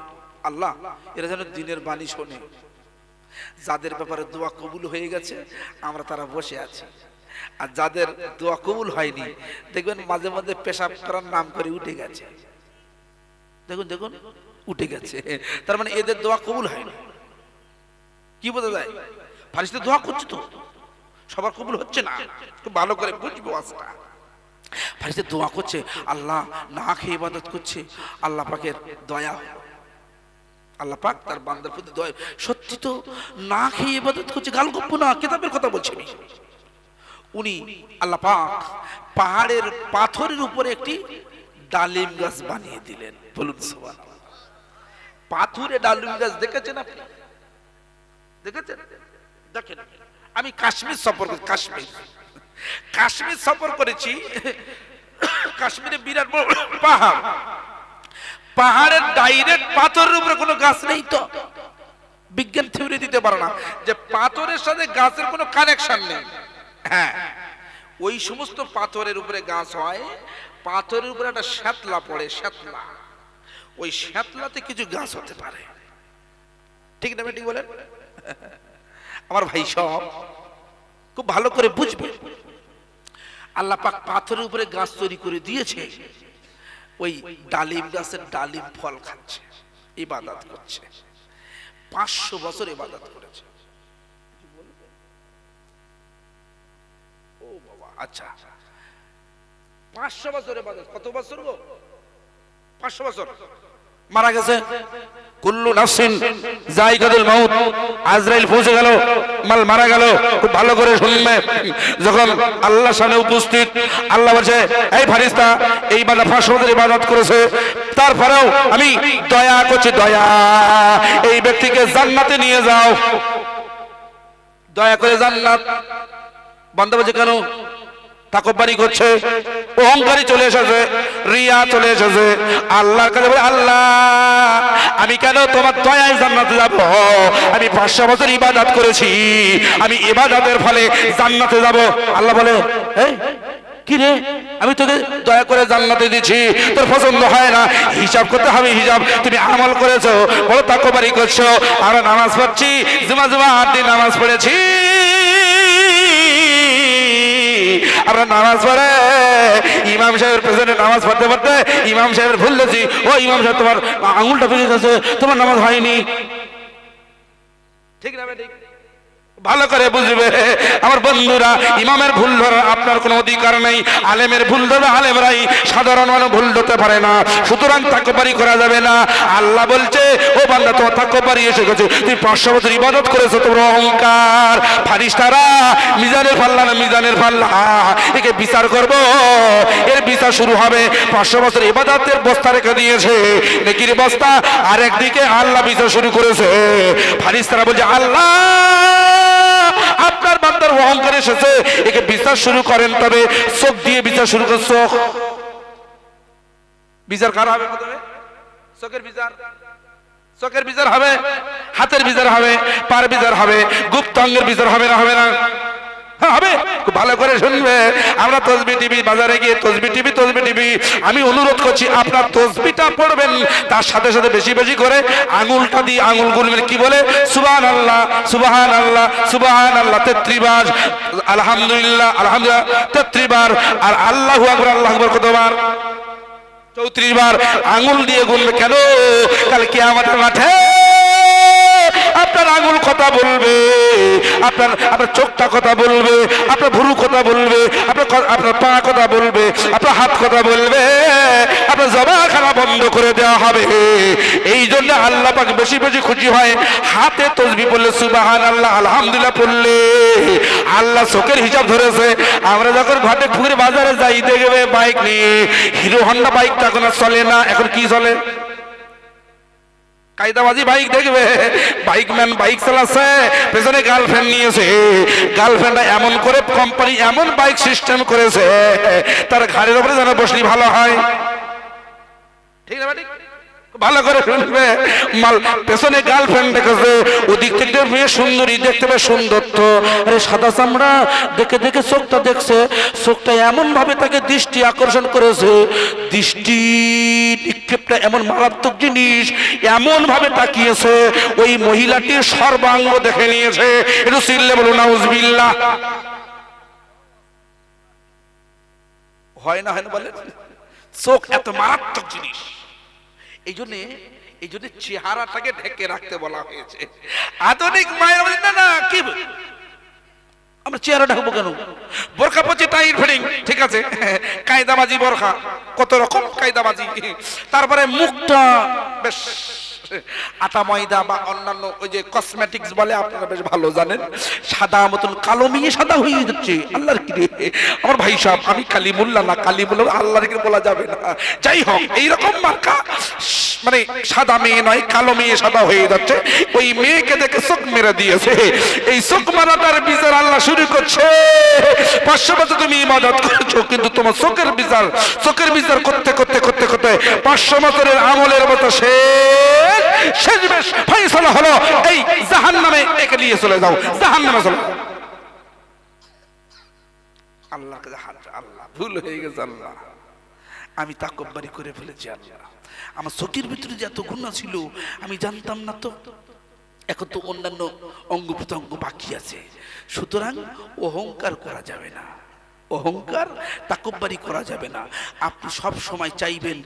আল্লাহ এরা যেন দিনের বাণী শোনে যাদের ব্যাপারে দোয়া কবুল হয়ে গেছে আমরা তারা বসে আছি আর যাদের দোয়া কবুল হয়নি দেখবেন মাঝে মাঝে পেশাব করার নাম করে উঠে গেছে দেখুন দেখুন উঠে গেছে তার মানে এদের দোয়া কবুল হয়নি কি বোঝা যায় ফেরেশতা দোয়া করছে তো সবার কবুল হচ্ছে না খুব ভালো করে বুঝবো আজটা ফেরেশতা দোয়া করছে আল্লাহ না খেয়ে ইবাদত করছে আল্লাহ পাকের দয়া আল্লাহ পাক তার বান্দার প্রতি দয়া, সত্যি তো না খেয়ে ইবাদত করছে, গাল গপ্প না, কিতাবের কথা বলছি আমি। উনি আল্লাহ পাক পাহাড়ের পাথরের উপরে একটি ডালিম গাছ বানিয়ে দিলেন, বলুন সুবহানাল্লাহ। পাথরে ডালিম গাছ দেখেছেন আপনি? দেখেছেন? দেখেন, আমি কাশ্মীর সফর করেছি, কাশ্মীর সফর করেছি। কাশ্মীরে বিরাট বড় পাহাড়, পাহাড়ের ডাইরেক্ট পাথরের উপরে কোনো গাছ নেই। তো বিজ্ঞান থিওরি দিতে পারে না যে পাথরের সাথে গাছের কোনো কানেকশন নেই। হ্যাঁ, ওই সমস্ত পাথরের উপরে গাছ হয়, পাথরের উপরে একটা শ্যাতলা পড়ে, শ্যাতলা, ওই শ্যাতলাতে কিছু গাছ হতে পারে। ঠিক না? ঠিক বলেন আমার ভাই, সব খুব ভালো করে বুঝবে। আল্লাহ পাক পাথরের উপরে গাছ তৈরি করে দিয়েছে, ওই ডালিম গাছের ডালিম ফল খাচ্ছে, ইবাদত করছে। 500 বছর ইবাদত করেছে। ও বাবা, আচ্ছা 500 বছর ইবাদত। কত বছর গো? 500 বছর। মারা গেছে। কুল্লু নাফসিন যায়কাতুল মাউত, আজরাইল পৌঁছে গেল, মাল মারা গেল। খুব ভালো করে শুনবে, যখন আল্লাহর সামনে উপস্থিত, আল্লাহ বলছে, এই ফেরেশতা এই বান্দা 500 বছর ইবাদত করেছে, তারপরেও আমি দয়া করছি, দয়া, এই ব্যক্তিকে জান্নাতে নিয়ে যাও, দয়া করে জান্নাত। বান্দা বলছে, কেন? তাকব্বুরি করছে, অহংকারী চলে এসেছে, রিয়া চলে এসেছে। আল্লাহর কাছে বলে, আল্লাহ আমি কেন তোমার দয়ায় জান্নাতে যাব? আমি 500 বছর ইবাদত করেছি, আমি ইবাদতের ফলে জান্নাতে যাব। আল্লাহ বলে, এই কি রে, আমি তোকে দয়া করে জান্নাতে দিচ্ছি, তোর পছন্দ হয় না, হিসাব করতে হবে, হিসাব। তুমি আমল করেছো, বড় তাকব্বুরি করছো। আর নামাজ পড়ছি, জুমা 8 দিন নামাজ পড়েছি, আমরা নামাজ পড়ে ইমাম সাহেবের পেছনে নামাজ পড়তে পড়তে ইমাম সাহেবের ভুল ধরেছি, ও ইমাম সাহেব তোমার আঙুলটা ভেঙে গেছে, তোমার নামাজ হয়নি। ঠিক না? ঠিক ভালো করে বুঝবে আমার বন্ধুরা, ইমামের ভুল ধরার আপনার কোনো অধিকার নেই, আলেমের ভুল ধরবে আলেমরাই, সাধারণ মানুষ ভুল ধরতে পারে না। সুতরাং তাকব্বুরি করা যাবে না। আল্লাহ বলছে, ও বান্দা তোমার তাকব্বুরি এসে গেছে, তুমি 500 বছর ইবাদত করেছো, তোমার অহংকার। ফারিস্তারা মিজানের পাল্লা না, মিজানের পাল্লা, একে বিচার করব, এর বিচার শুরু হবে। 500 বছর ইবাদতের বস্তা রেখে দিয়েছে, নেকির বস্তা, আর একদিকে আল্লাহ বিচার শুরু করেছে। ফারিস্তারা বলছে, আল্লাহ আপনার বান্দার অহংকার এসেছে, একে বিচার শুরু করেন। তবে চোখ দিয়ে বিচার শুরু করেন। চোখ বিচার কার হবে? চোখের বিচার, চোখের বিচার হবে, হাতের বিচার হবে, পার বিচার হবে, গুপ্তাঙ্গের বিচার হবে না? হবে না? হবে। খুব ভালো করে শুনবে। আমরা তসবি টিভি বাজারে গিয়ে তসবি টিভি, আমি অনুরোধ করছি আপনার তসবিটা পড়বেন, তার সাথে সাথে বেশি বেশি করে আঙুলটা দিয়ে আঙুল গুনবেন। কি বলে? সুবহানাল্লাহ, সুবহানাল্লাহ, সুবহানাল্লাহ 33 বার, আলহামদুলিল্লাহ, আলহামদুলিল্লাহ 33 বার, আর আল্লাহু আকবার, আল্লাহু আকবার কতবার? 34 বার। আঙুল দিয়ে গুনবে। কেন? কাল কিয়ামতের মাঠে আপনার আঙুল কথা বলবে, আপনার চোখটা কথা বলবে, আপনার ভুরু কথা বলবে, আপনার পা কথা বলবে, আপনার হাত কথা বলবে, আপনার জবানখানা বন্ধ করে দেওয়া হবে। এই জন্য আল্লাহ পাক বেশি বেশি খুশি হয় হাতে তসবিহ পড়লে, সুবহানাল্লাহ, আলহামদুলিল্লাহ পড়লে। আল্লাহ চোখের হিসাব ধরেছে। আমরা যখন ঘাটে পুকুরে বাজারে যাই, দেখবে বাইক নিয়ে, হিরো হন্ডা বাইকটা এখন চলে না, এখন কি চলে? কায়দাবাজি বাইক দেখবে, বাইকম্যান বাইক চালাচ্ছে, পেছনে গার্লফ্রেন্ড নিয়েছে, গার্লফ্রেন্ডটা এমন করে কোম্পানি এমন বাইক সিস্টেম করেছে, তার ঘাড়ের উপরে যেন বসলি ভালো হয়। ঠিক না? ঠিক ভালো করে শুনবে। মাল পেছনে গার্লফ্রেন্ড দেখেছে, ওদিক থেকে মেয়ে সুন্দরী, দেখতে পাবে সুন্দর, তো আরে সাদা চামড়া, দেখে দেখে চোখটা দেখছে, চোখটা এমন ভাবে তাকে দৃষ্টি আকর্ষণ করেছে, দৃষ্টি নিক্ষেপটা এমন মারাত্মক জিনিস, এমন ভাবে তাকিয়েছে, ওই মহিলাটির সর্বাঙ্গ দেখে নিয়েছে। একটু চিল্লে বলুন নাউজুবিল্লাহ। হয় না? হয় না বলেন? চোখ এত মারাত্মক জিনিস। এই জন্য চেহারাটাকে ঢেকে রাখতে বলা হয়েছে। আধুনিক মায়ের বলেন, না না, কি আমরা চেহারা ঢাকবো কেন? বোরখা পরছে, টাইট ফিটিং, ঠিক আছে, কায়দাবাজি বোরখা, কত রকম কায়দাবাজি। তারপরে মুখটা বেশ আটা ময়দা বা অন্যান্য ওই যে কসমেটিক্স বলে, আপনারা বেশ ভালো জানেন, সাদা মতন কালো মিয়ে সাদা হয়ে যাচ্ছে। আল্লাহর কি রে আমার ভাই সাহেব, আমি কালিমুল্লাহ না, কালিমুল্লাহ আল্লাহর কি বলা যাবে না। যাই হোক, এইরকম মার্কা মানে সাদা মেয়ে নয়, কালো মেয়ে সাদা হয়ে যাচ্ছে। ওই মেয়েকে দেখে চোখ মেরে দিয়েছে। এই চোখ মারাটার বিচার আল্লাহ শুরু করছে। 500 বছর তুমি ইবাদত করেছো, কিন্তু তোমার চোখের বিচার করতে করতে করতে করতে 500 বছরের আমলের মতো শেষ ফয়সালা হলো এই জাহান্নামে, একে নিয়ে চলে যাও, জাহান্নামে চলে। আল্লাহ ভুল হয়ে গেছে, আল্লাহ আমি তাকব্বুরি করে ফেলেছি। আল্লাহ আমার চোখের ভিতরে যে এত গুনাহ ছিল আমি জানতাম না তো। এখন তো অন্যান্য অঙ্গ প্রত্যঙ্গ বাকি আছে, সুতরাং অহংকার করা যাবে না, অহংকার তাকব্বুরি করা যাবে না। আপনি সব সময় চাইবেন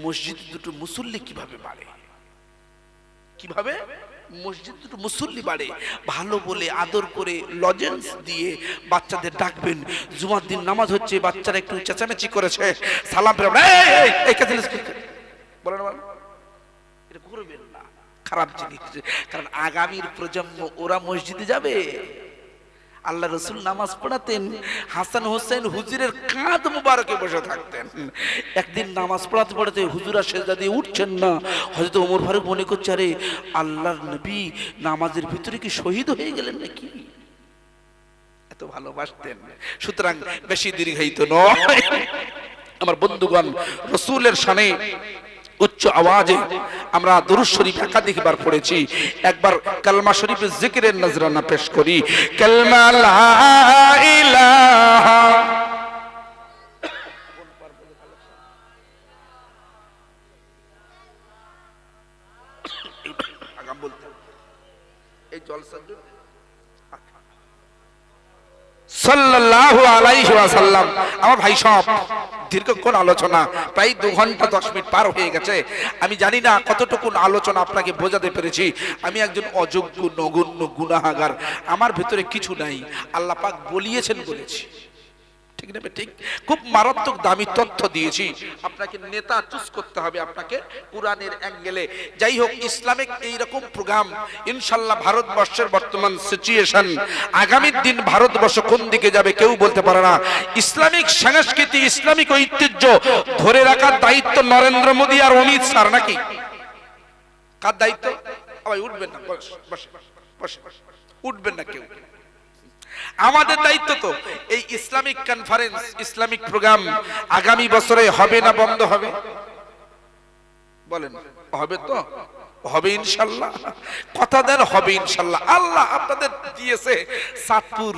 মসজিদে দুটো মুসল্লি কিভাবে বাড়ে, কিভাবে মসজিদ দুটো মুসল্লি বাড়ে, ভালো বলে আদর করে লজেন্স দিয়ে বাচ্চাদের ডাকবেন। জুমার দিন নামাজ হচ্ছে, বাচ্চারা একটু চেঁচামেচি করেছে, সালাম ফেরাবেন, বলেন এটা করবেন না, খারাপ জিনিস। কারণ আগামীর প্রজন্ম ওরা মসজিদে যাবে। আল্লাহ রসুল নামাজ পড়াতেন, হাসান হোসেন হুজুরের কাঁধ মুবারকে বসে থাকতেন। একদিন নামাজ পড়াতে পড়াতে হুজুরা সেজদা দিয়ে উঠছেন না। হযরত ওমর ফারুক মনে করছে, আরে আল্লাহর নবী নামাজের ভিতরে কি শহীদ হয়ে গেলেন নাকি, এত ভালোবাসতেন। সুতরাং বেশি দীর্ঘায়িত নয় আমার বন্ধুগণ, রসুলের শানে উচ্চ আওয়াজে আমরা দুরূদ শরীফ একাধিকবার পড়েছি। একবার কালমা শরীফের জিকিরের নজরানা পেশ করি। কালমা লা ইলাহা আগাম বলতে এই জলসা সাল্লাল্লাহু আলাইহি ওয়াসাল্লাম। আমার ভাই সব দীর্ঘক্ষণ আলোচনা, প্রায় 2 ঘন্টা 10 মিনিট পার হয়ে গেছে। আমি জানি না কতটুকু আলোচনা আপনাকে বোঝাতে পেরেছি। আমি একজন অযোগ্য নগণ্য গুনাহগার, আমার ভিতরে কিছু নাই, আল্লাহ পাক বলিয়েছেন বলেছি, ঠিক না? ঠিক, খুব মারাত্মক দামি তথ্য দিয়েছি। আপনাকে নেতা চুজ করতে হবে, আপনাকে কোরআনের অ্যাঙ্গেলে। যাই হোক, ইসলামিক এইরকম প্রোগ্রাম ইনশাল্লাহ, ভারতবর্ষের বর্তমান সিচুয়েশন, আগামী দিন ভারতবর্ষ কোন দিকে যাবে কেউ বলতে পারে না। ইসলামিক সংস্কৃতি, ইসলামিক ঐতিহ্য ধরে রাখার দায়িত্ব নরেন্দ্র মোদী আর অমিত শাহ নাকি? কার দায়িত্ব? আবার উঠবেন না, উঠবেন না কেউ। আমাদের দায়িত্ব তো এই ইসলামিক কনফারেন্স, ইসলামিক প্রোগ্রাম আগামী বছরে হবে না বন্ধ হবে? বলেন হবে তো? হবে ইনশাল্লাহ, কথা দেন হবে ইনশাল্লাহ। আল্লাহ আপনাদের দিয়েছে চাঁদপুর,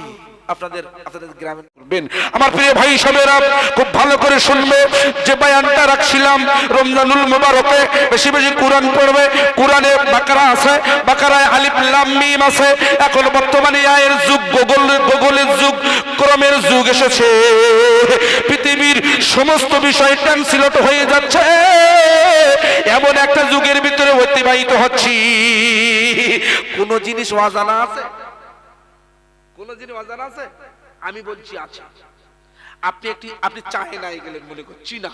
আপনাদের গ্রামে করবেন। আমার প্রিয় ভাই সবেরা খুব ভালো করে শুনবে, যে বয়ানটা রাখছিলাম রমজানুল মুবারকে বেশি বেশি কোরআন পড়বে। কোরআনে বাকারা আছে, বাকারায় আলিফ লাম মিম আছে। এখন বর্তমানে আয়ের যুগ, গুগলের যুগ, ক্রমের যুগ এসেছে। পৃথিবীর সমস্ত বিষয় ট্রান্সলেট হয়ে যাচ্ছে, এমন একটা যুগের ভিতরে অতিবাহিত হচ্ছি। কোন জিনিস অজানা আছে? কোন জিনিস অজানা আছে? আমি বলছি আছে। আপনি চায়নায় গেলেন, মনে করেন চীনা,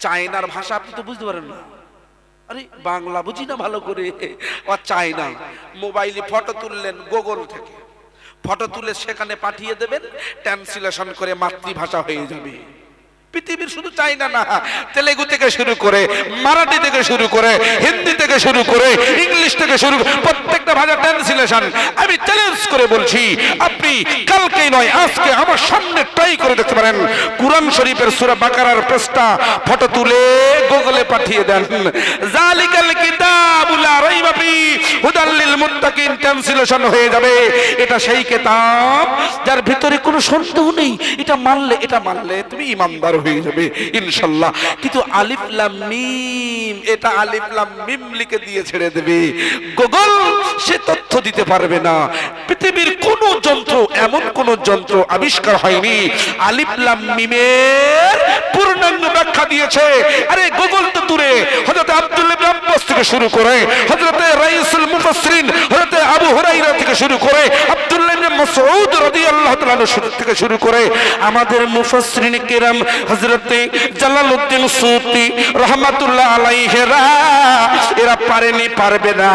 চায়নার ভাষা আপনি তো বুঝতে পারেন না। আরে বাংলা বুঝি না ভালো করে, আর চায়না। মোবাইলে ফটো তুললেন গুগল থেকে, ফটো তুলে সেখানে পাঠিয়ে দেবেন, ট্রান্সলেশন করে মাতৃভাষা হয়ে যাবে। পৃথিবীর শুধু চায়না না, তেলেগু থেকে শুরু করে, মারাঠি থেকে শুরু করে, হিন্দি থেকে শুরু করে, ইংলিশ থেকে শুরু করে প্রত্যেকটা ভাষা ট্রান্সলেশন। আমি চ্যালেঞ্জ করে বলছি, আপনি কালকেই নয় আজকে আমার সামনে ট্রাই করে দেখতে পারেন। কুরআন শরীফের সূরা বাকারার পৃষ্ঠা ফটো তুলে গুগলে পাঠিয়ে দেন। জালিকাল কিতাবু লা রাইবা ফিহি হুদাল লিল মুত্তাকিন, ট্রান্সলেশন হয়ে যাবে। এটা সেই কিতাব যার ভিতরে কোনো সন্দেহ নেই, এটা মানলে তুমি ঈমানদার হয়ে যাবে ইনশাআল্লাহ। কিন্তু আলিফ লাম মিম, এটা আলিফ লাম মিম লিখে দিয়ে ছেড়ে দেবে। গুগল সে তথ্য দিতে পারবে না। পৃথিবীর কোন যন্ত্র, এমন কোন যন্ত্র আবিষ্কার হয়নি আলিফ লাম মিমের পূর্ণাঙ্গ ব্যাখ্যা দিয়েছে। আরে গুগল তো দূরে, হযরত আব্দুল্লাহ ইবনে আব্বাস থেকে শুরু করে হযরতে রাইসুল মুফাসসিরিন হযরতে আবু হুরায়রা থেকে শুরু করে আব্দুল্লাহ ইবনে মাসউদ রাদিয়াল্লাহু তাআলা থেকে শুরু করে আমাদের মুফাসসিরিন কিরাম হযরতে জালালউদ্দিন সুয়ুতী রাহমাতুল্লাহ আলাইহিরা এরা পারেনি, পারবে না।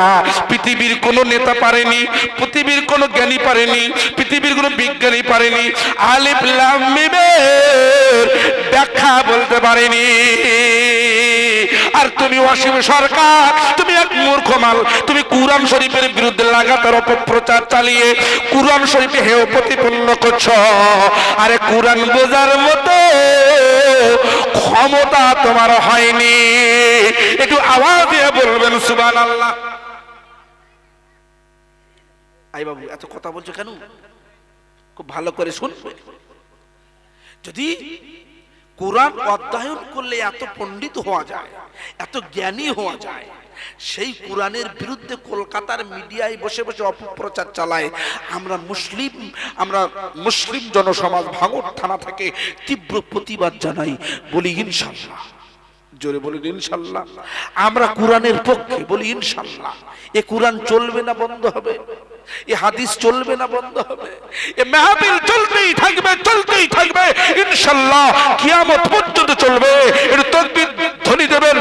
পৃথিবীর কোন নেতা পারেনি, পৃথিবীর কোন জ্ঞানী পারেনি, পৃথিবীর কোন বিজ্ঞানী পারেনি আলিফ লাম মিমের ব্যাখ্যা বলতে পারেনি। আর তুমি ওয়াসিম সরকার, তুমি এক মূর্খ মাল, তুমি কুরআন শরীফের বিরুদ্ধে লাগাতার অপপ্রচার চালিয়ে কুরআন শরীফে হেয় প্রতিপন্ন করছো। আরে কুরআন বোঝার মতো ক্ষমতা তোমার হয়নি। একটু আওয়াজ দিয়ে বলবেন সুবহানাল্লাহ। আই বাবু এত কথা বলছো কেন? খুব ভালো করে শুনবে। যদি কোরআন অধ্যয়ন করলে এত পণ্ডিত হওয়া যায়, এত জ্ঞানী হওয়া যায়, সেই কোরআনের বিরুদ্ধে কলকাতার মিডিয়ায় বসে বসে অপপ্রচার চালায়, আমরা মুসলিম জনসমাজ ভাঙড় থানা থেকে তীব্র প্রতিবাদ জানাই, বলি ইনশাআল্লাহ। জোরে বলি ইনশাআল্লাহ। আমরা কোরআনের পক্ষে, বলি ইনশাআল্লাহ। এ কোরআন চলবে না বন্ধ হবে, এ হাদিস চলবে না বন্ধ হবে, এ মাহফিল চলতেই থাকবে, চলতেই থাকবে ইনশাআল্লাহ, কিয়ামত পর্যন্ত চলবে। এর তাকবীর ধ্বনি দেবেন,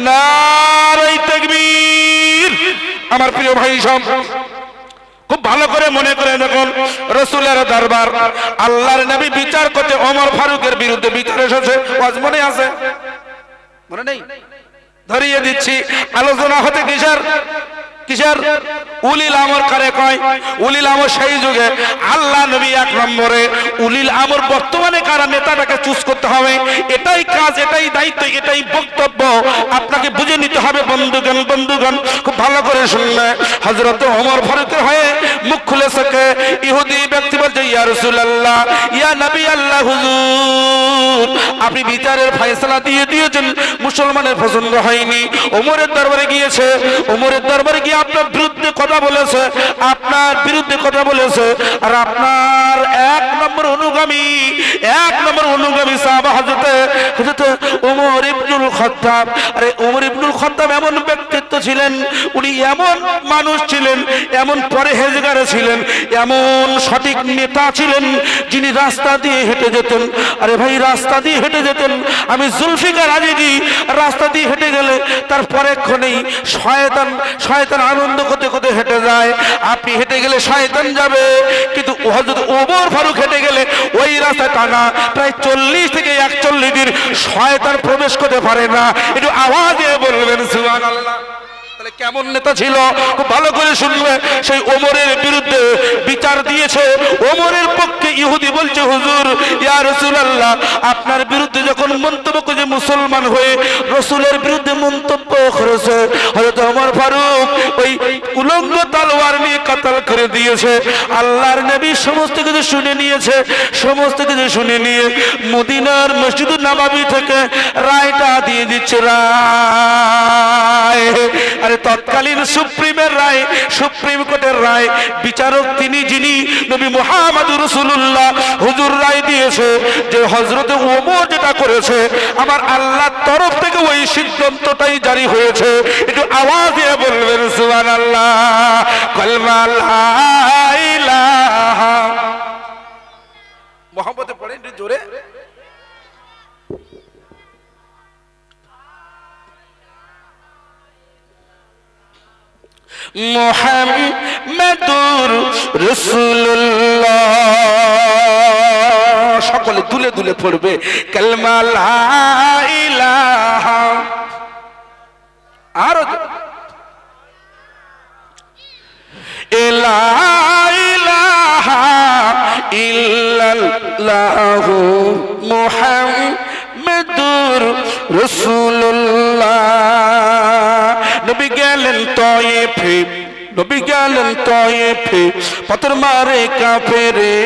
নারে তাকবীর। আমার প্রিয় ভাই সব খুব ভালো করে মনে করে দেখুন, রাসূলের দরবার, আল্লাহর নবী বিচার করতে ওমর ফারুকের বিরুদ্ধে বিচার এসেছে। ওয়াজ মনে আছে? মনে নেই? ধরিয়ে দিচ্ছি। আলোচনা হতে কিসের উলিল আমর কারে কয়? উলিল আমর সেই যুগে আল্লাহ নবী এক নম্বরে, উলিল আমর বর্তমানে কারা নেতাটাকে চুজ করতে হবে, এটাই কাজ, এটাই দায়িত্ব, এটাই বক্তব্য আপনাকে বুঝে নিতে হবে। বন্ধুগণ খুব ভালো করে শুনলে, হযরত ওমর ফারুকের হয়ে মুখ খুলে সকে ইহুদি ব্যক্তি বলছে, ইয়া রাসূলুল্লাহ, ইয়া নবী আল্লাহ, হুজুর আপনি বিচারের ফয়সালা দিয়ে দিয়েছেন, মুসলমানের পছন্দ হয়নি। ওমরের দরবারে গিয়েছে, ওমরের দরবারে গিয়ে আপনার বিরুদ্ধে কথা বলেছে, আপনার বিরুদ্ধে কথা বলেছে। আর আপনার এক নম্বর অনুগামী সাহাবা হযরত ওমর ইবনুল খাত্তাব। আরে ওমর ইবনুল খাত্তাব এমন ব্যক্তিত্ব ছিলেন, উনি এমন মানুষ ছিলেন, এমন পরহেজগার ছিলেন, এমন সঠিক নেতা ছিলেন, যিনি রাস্তা দিয়ে হেঁটে যেতেন। আরে ভাই, রাস্তা দিয়ে হেঁটে যেতেন। আমি জুলফিকার আজীজি রাস্তা দিয়ে হেঁটে গেলে তার পরেক্ষণেই শয়তান আনন্দ করতে করতে হেঁটে যায়। আপনি হেঁটে গেলে শয়তান যাবে, কিন্তু হযরত ওমর ফারুক হেঁটে গেলে ওই রাস্তা টানা প্রায় 40 থেকে 41 দিন শয়তান প্রবেশ করতে পারে না। একটু আওয়াজে বলবেন সুবহানাল্লাহ। তাহলে কেমন নেতা ছিল খুব ভালো করে শুনবে। সেই ওমরের বিরুদ্ধে বিচার দিয়েছে, ওমরের পক্ষে ইহুদি বলছে, হুজুর ইয়া রাসূলুল্লাহ, আপনার বিরুদ্ধে যখন মন্তব্য করে মুসলমান হয়ে রাসূলের বিরুদ্ধে মন্তব্য করেছে, হযরত ওমর ফারুক ওই উলঙ্গ তলোয়ার নিয়ে কাতাল করে দিয়েছে। আল্লাহর নবী সমস্ত কিছু শুনে নিয়েছে, সমস্ত কিছু শুনে নিয়ে মদিনার মসজিদুন নববী থেকে রায়টা দিয়ে দিচ্ছে। রায়, আরে তৎকালীন সুপ্রিমের রায়, সুপ্রিম কোর্টের রায়, বিচারক তিনি যিনি নবী মুহাম্মদুর রাসূলুল্লাহ, হুজুর রায় দিয়েছে যে হযরত ওমর যেটা করেছে আমার আল্লাহর তরফ থেকে ওই সিদ্ধান্তটাই জারি হয়েছে। একটু আওয়াজ দিয়ে বলবেন সুবহানাল্লাহ। কালমা লা ইলাহা, মুহাম্মদে পড়েন জোরে। মুহাম্মাদুর রাসূলুল্লাহ, সকলে দুলে দুলে পড়বে কালমা লা ইলাহা। আর লা ইলাহা ইল্লাল্লাহু মুহাম্মাদুর রাসূলুল্লাহ। নবী গেলেন তয়েফে, নবী গেলেন তয়েফে, পাথর মারে কাফেরে,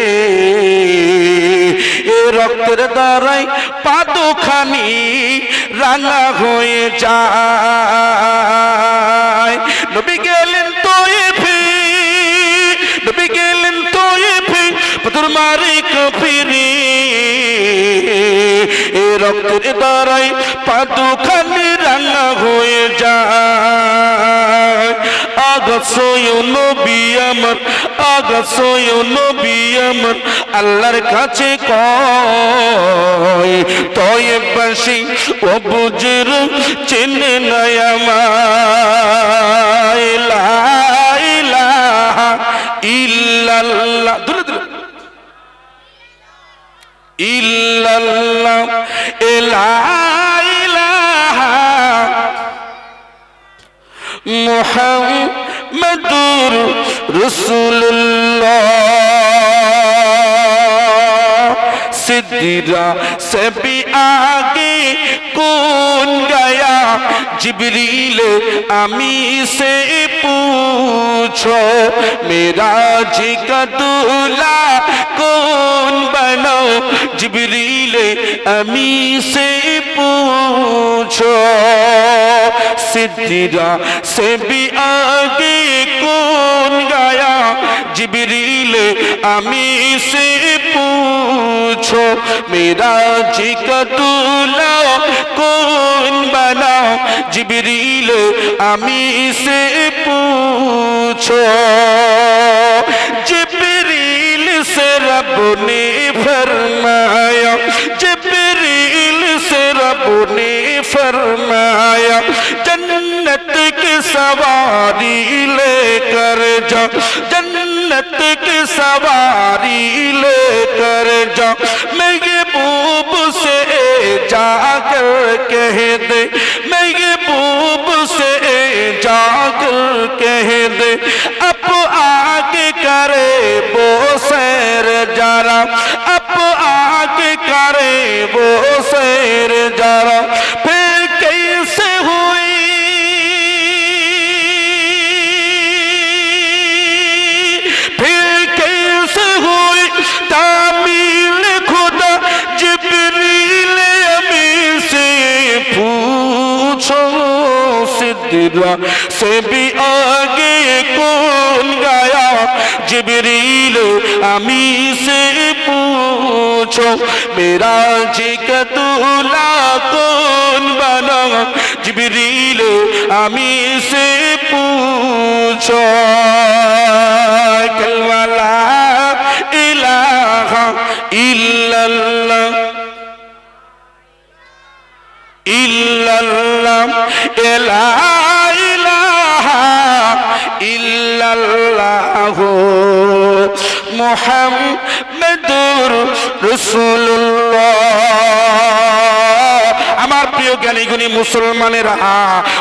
এ রক্তের দ্বারাই পাদুখানি রাঙা হয়ে যায়। নবী গেলেন তয়েফে, নবী গেলেন তয়েফে, পাথর মারে কাফেরে, এ রক্তের দ্বারাই পাদুখানি রাঙা হয়ে যায়। আমার আগা সোয় নবী আমার আল্লাহর কাছে কয় তয়েবাসী ও বুজুর চেনে না আমায় লা ইলাহা ইল্লাল্লাহ দূরে দূরে ইল্লাল্লাহ লা ইলাহা মুহাম্মাদুর রাসূলুল্লাহ सिद्दीरा से भी आगे कौन गया जिब्रील अमी से पूछो मेरा जी का दूल्हा कौन बनो जिब्रील अमी से पूछो सिद्दीरा से भी आगे कौन गया जिब्रील अमी से पूछो मेरा जी का दूल्हा कौन बना जिब्रील अमी से पूछो जिब्रील से रब ने फरमाया जिब्रील से रब ने फरमाया जन्नत की सवारी लेकर जा जन्नत की सवारी लेकर जा महबूब से जाकर कह दे महबूब से जाकर कह दे अब आगे करे वो सैर जरा अब आगे करे वो सैर जरा फिर कैसे हुई फिर कैसे हुई तामील खुदा जिब्रील अमी से पूछो सिद्दीरा से भी आगे कौन गया जिब्रील अमी से पूछो मेरा जी का दूल्हा कौन बना जिब्रील अमी से पूछो कलमा ला इलाहा इल्लल्लाह इल्लल्लाह ला इलाहा इल्लल्लाह मुहम्मदुर রাসূলুল্লাহ আমার প্রিয় জ্ঞানী গুণী মুসলমানেরা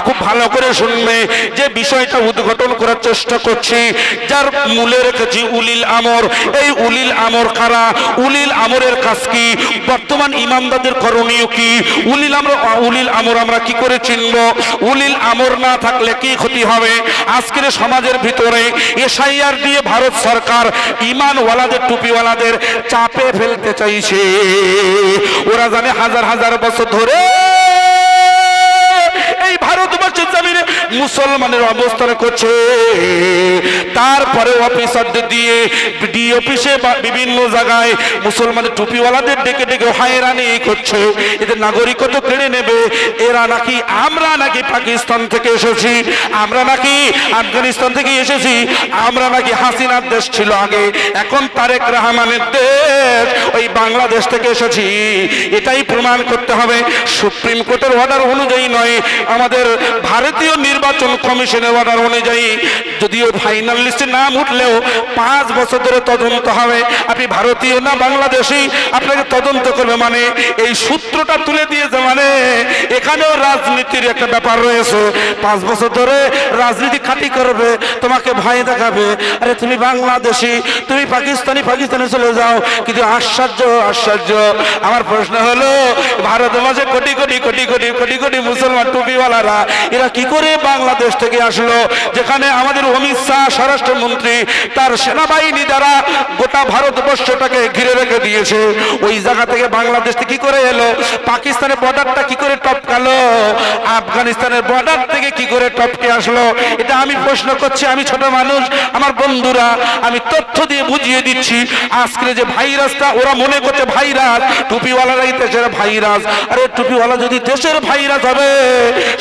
খুব ভালো করে শুনবে যে বিষয়টা উদ্ঘাটন করার চেষ্টা করছি যার মূলে রেখেছি উলিল আমর এই উলিল আমর কারা উলিল আমরের কাজ কি বর্তমান ইমামদারদের করণীয় কি উলিল আমর আমরা কি করে চিনব উলিল আমর না থাকলে কি ক্ষতি হবে আজকের সমাজের ভিতরে এসআইআর দিয়ে ভারত সরকার ইমানওয়ালাদের টুপিওয়ালাদের চাপে ফেলতে চাইছে ওরা জানে হাজার হাজার বছর ধরে এই ভারতবর্ষের জমিনে মুসলমানের অবস্থান করছে তারপরে অফিসারদের দিয়ে ডি অফিসে বা বিভিন্ন জায়গায় মুসলমানের টুপিওয়ালাদের ডেকে ডেকে হয়রানি করছে এদের নাগরিকত্ব কেড়ে নেবে এরা নাকি আমরা নাকি পাকিস্তান থেকে এসেছি আমরা নাকি আফগানিস্তান থেকে এসেছি আমরা নাকি হাসিনার দেশ ছিল আগে এখন তারেক রহমানের দেশ ওই বাংলাদেশ থেকে এসেছি এটাই প্রমাণ করতে হবে সুপ্রিম কোর্টের অর্ডার অনুযায়ী নয় আমাদের ভারতীয় নির্বাচন কমিশনের অর্ডার অনুযায়ী যদিও ফাইনাল লিস্টে নাম উঠলেও 5 বছর ধরে তদন্ত হবে আপনি ভারতীয় না বাংলাদেশি আপনাকে তদন্ত করবে মানে এই সূত্রটা তুলে দিয়েছে মানে এখানেও রাজনীতির একটা ব্যাপার রয়েছে 5 বছর ধরে রাজনীতি খাটি করবে তোমাকে ভয় দেখাবে আরে তুমি বাংলাদেশি তুমি পাকিস্তানে চলে যাও কিন্তু আশ্চর্য আমার প্রশ্ন হলো ভারতের মাঝে কোটি কোটি কোটি কোটি কোটি কোটি মুসলমান টুপিওয়ালারা এরা কি করে বাংলাদেশ থেকে আসলো যেখানে আমাদের অমিত শাহ স্বরাষ্ট্রমন্ত্রী তার সেনাবাহিনী দ্বারা গোটা ভারতবর্ষটাকে ঘিরে রেখে দিয়েছে ওই জায়গা থেকে বাংলাদেশ থেকে কি করে এলো পাকিস্তানের বর্ডারটা কি করে টপকালো আফগানিস্তানের বর্ডার থেকে কি করে টপকে আসলো এটা আমি প্রশ্ন করছি আমি ছোট মানুষ আমার বন্ধুরা আমি তথ্য দিয়ে বুঝিয়ে দিচ্ছি আজকে যে ভাইরাসটা ওরা মনে করছে ভাইরাস টুপিওয়ালারাই দেশের ভাইরাস আরে টুপিওয়ালা যদি দেশের ভাইরাস হবে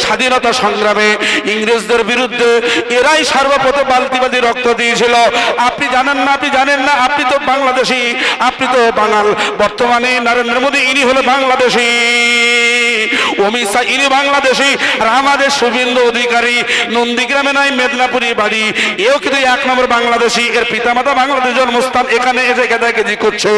স্বাধীনতা সংগ্রামে ইংরেজদের বিরুদ্ধে এরাই সর্বপ্রথম বালতিবাদী রক্ত দিয়েছিল। আপনি জানেন না, আপনি জানেন না, আপনি তো বাংলাদেশী, আপনি তো বাঙাল। বর্তমানে নরেন্দ্র মোদী ইনি হলো বাংলাদেশী, অমিত শাহ ইনি বাংলাদেশী, আর আমাদের শুভেন্দু অধিকারী নন্দীগ্রামে নাই মেদিনীপুরি বাড়ি, এও কিন্তু 1 নম্বর বাংলাদেশী। এর পিতামাতা বাংলাদেশ জন্মস্থান, এখানে এসে গেদাগেদি করছে।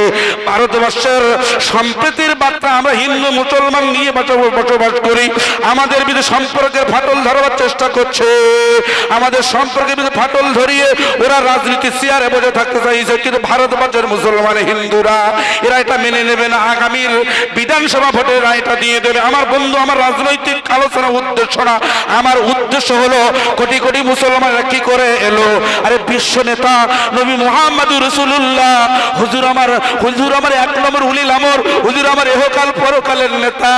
ভারতবর্ষের সম্প্রীতির বার্তা আমরা হিন্দু মুসলমান নিয়ে বসবাস করি, আমাদের বিরুদ্ধে সম্পর্কের ফাটল ধরবার চেষ্টা করছে, আমাদের সম্পর্কের বিরুদ্ধে ফাটল ধরিয়ে ওরা রাজনীতি চেয়ারে বসে থাকতে চাইছে। কিন্তু ভারতবর্ষের মুসলমান হিন্দুরা এরা এটা মেনে নেবে না। আগামীর বিধানসভা ভোটে এরা এটা দিয়ে দেবে। আমার বন্ধু, আমার রাজনৈতিক আলোচনা উদ্দেশ্য না, আমার উদ্দেশ্য হলো কোটি কোটি মুসলমানরা কি করে এলো। আরে বিশ্ব নেতা নবী মুহাম্মদুর রাসূলুল্লাহ হুজুর আমার 1 নম্বর উলিল আমর, হুজুর আমার ইহকাল পরকালের নেতা,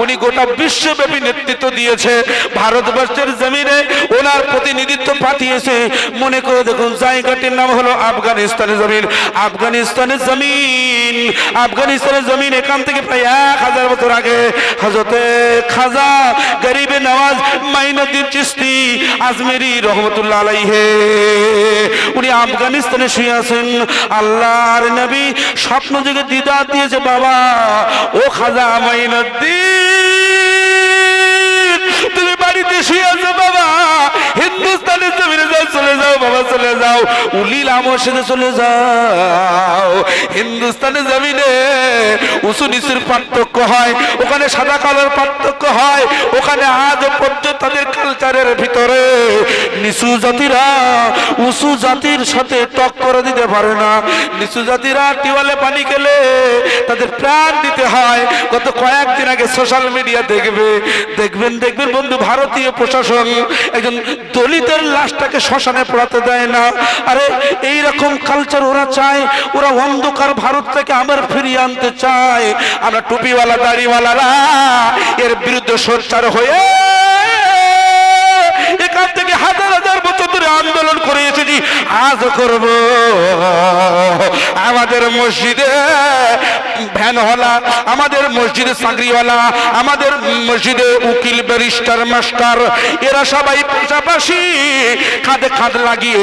উনি গোটা বিশ্বব্যাপী নেতৃত্ব দিয়েছে। ভারতবর্ষের জমিনে ওনার প্রতিনিধিত্ব পাঠিয়েছে। মনে করে দেখুন, জায়গাটির নাম হলো আফগানিস্তানের জমিন। আফগানিস্তানের জমিন, আফগানিস্তানের জমিন। এখান থেকে প্রায় 1000 বছর আগে হযরতে খাজা গরিবে নওয়াজ মাইনুদ্দিন চিশতি আজমেরি রহমতুল্লাহ আলাইহি উনি আফগানিস্তানে শুয়ে আছেন। আল্লাহর নবী স্বপ্ন যুগে দিদার দিয়েছে, বাবা ও খাজা মাইনুদ্দিন তুমি বাড়িতে শুয়ে আছো বাবা, হিন্দুস্তানের জমিনে যাও, চলে যাও বাবা, চলে যাও, উলিল আমর সাথে চলে যাও। হিন্দুস্তানের জমিনে উঁচু নিচুর পার্থক্য হয়, ওখানে সাদা কালোর পার্থক্য হয়, ওখানে আজ পর্যন্ত তাদের কালচারের ভিতরে নিচু জাতিরা উঁচু জাতির সাথে টক্কর দিতে পারে না। নিচু জাতিরা টিওয়ালে পানি খেলে তাদের প্রাণ দিতে হয়। গত কয়েকদিন আগে সোশ্যাল মিডিয়া দেখবেন বন্ধু, ভারতীয় প্রশাসন একজন দলিতের লাশটাকে শ্মশানে পোড়াতে দেয় না। আরে এই রকম কালচার ওরা চায়, ওরা অন্ধকার ভারত থেকে আবার ফিরিয়ে আনতে চায়। আমরা টুপিওয়ালা দাড়িওয়ালারা এর বিরুদ্ধে সোচ্চার হয়ে এখান থেকে 1000 বছর ধরে আন্দোলন করে এসেছি, আজ করব। আমাদের মসজিদে ভ্যানওয়ালা, আমাদের মসজিদে চাকরিওয়ালা, আমাদের মসজিদে উকিল, ব্যারিস্টার, মাস্টার, এরা সবাই পাশাপাশি কাঁধে কাঁধ লাগিয়ে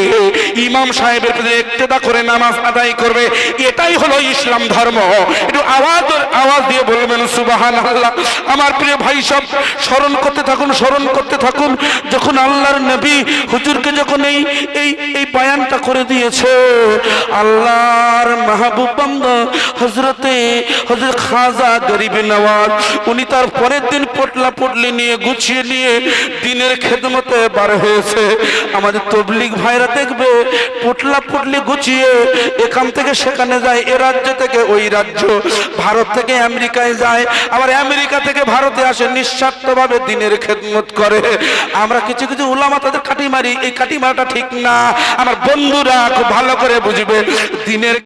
ইমাম সাহেবের প্রতি ইক্তেদা করে নামাজ আদায় করবে। এটাই হলো ইসলাম ধর্ম। একটু আওয়াজ দিয়ে বলবেন সুবহানাল্লাহ। আমার প্রিয় ভাই সব স্মরণ করতে থাকুন, স্মরণ করতে থাকুন। যখন আল্লাহর নবী হুজুরকে যখন এই বয়ানটা করে দিয়েছে, আল্লাহর মাহবুব বান্দা হযরত খাজা গরিবে নওয়াজ উনি তার পরের দিন পটলা পটলি নিয়ে গুছিয়ে নিয়ে দিনের খেদমতে বার হয়েছে। আমাদের তবলিগ ভাইরা দেখবে পটলা পটলি গুছিয়ে এখান থেকে সেখানে যায়, এ রাজ্য থেকে ওই রাজ্য, ভারত থেকে আমেরিকায় যায়, আবার আমেরিকা থেকে ভারতে আসে, নিঃস্বার্থভাবে দিনের খেদমত করে। আমরা কিছু কিছু উলামা তাদের কাটি মারি, এই কাটি মারাটা ঠিক না। আমার বন্ধুরা খুব ভালো করে বুঝবে, দিনের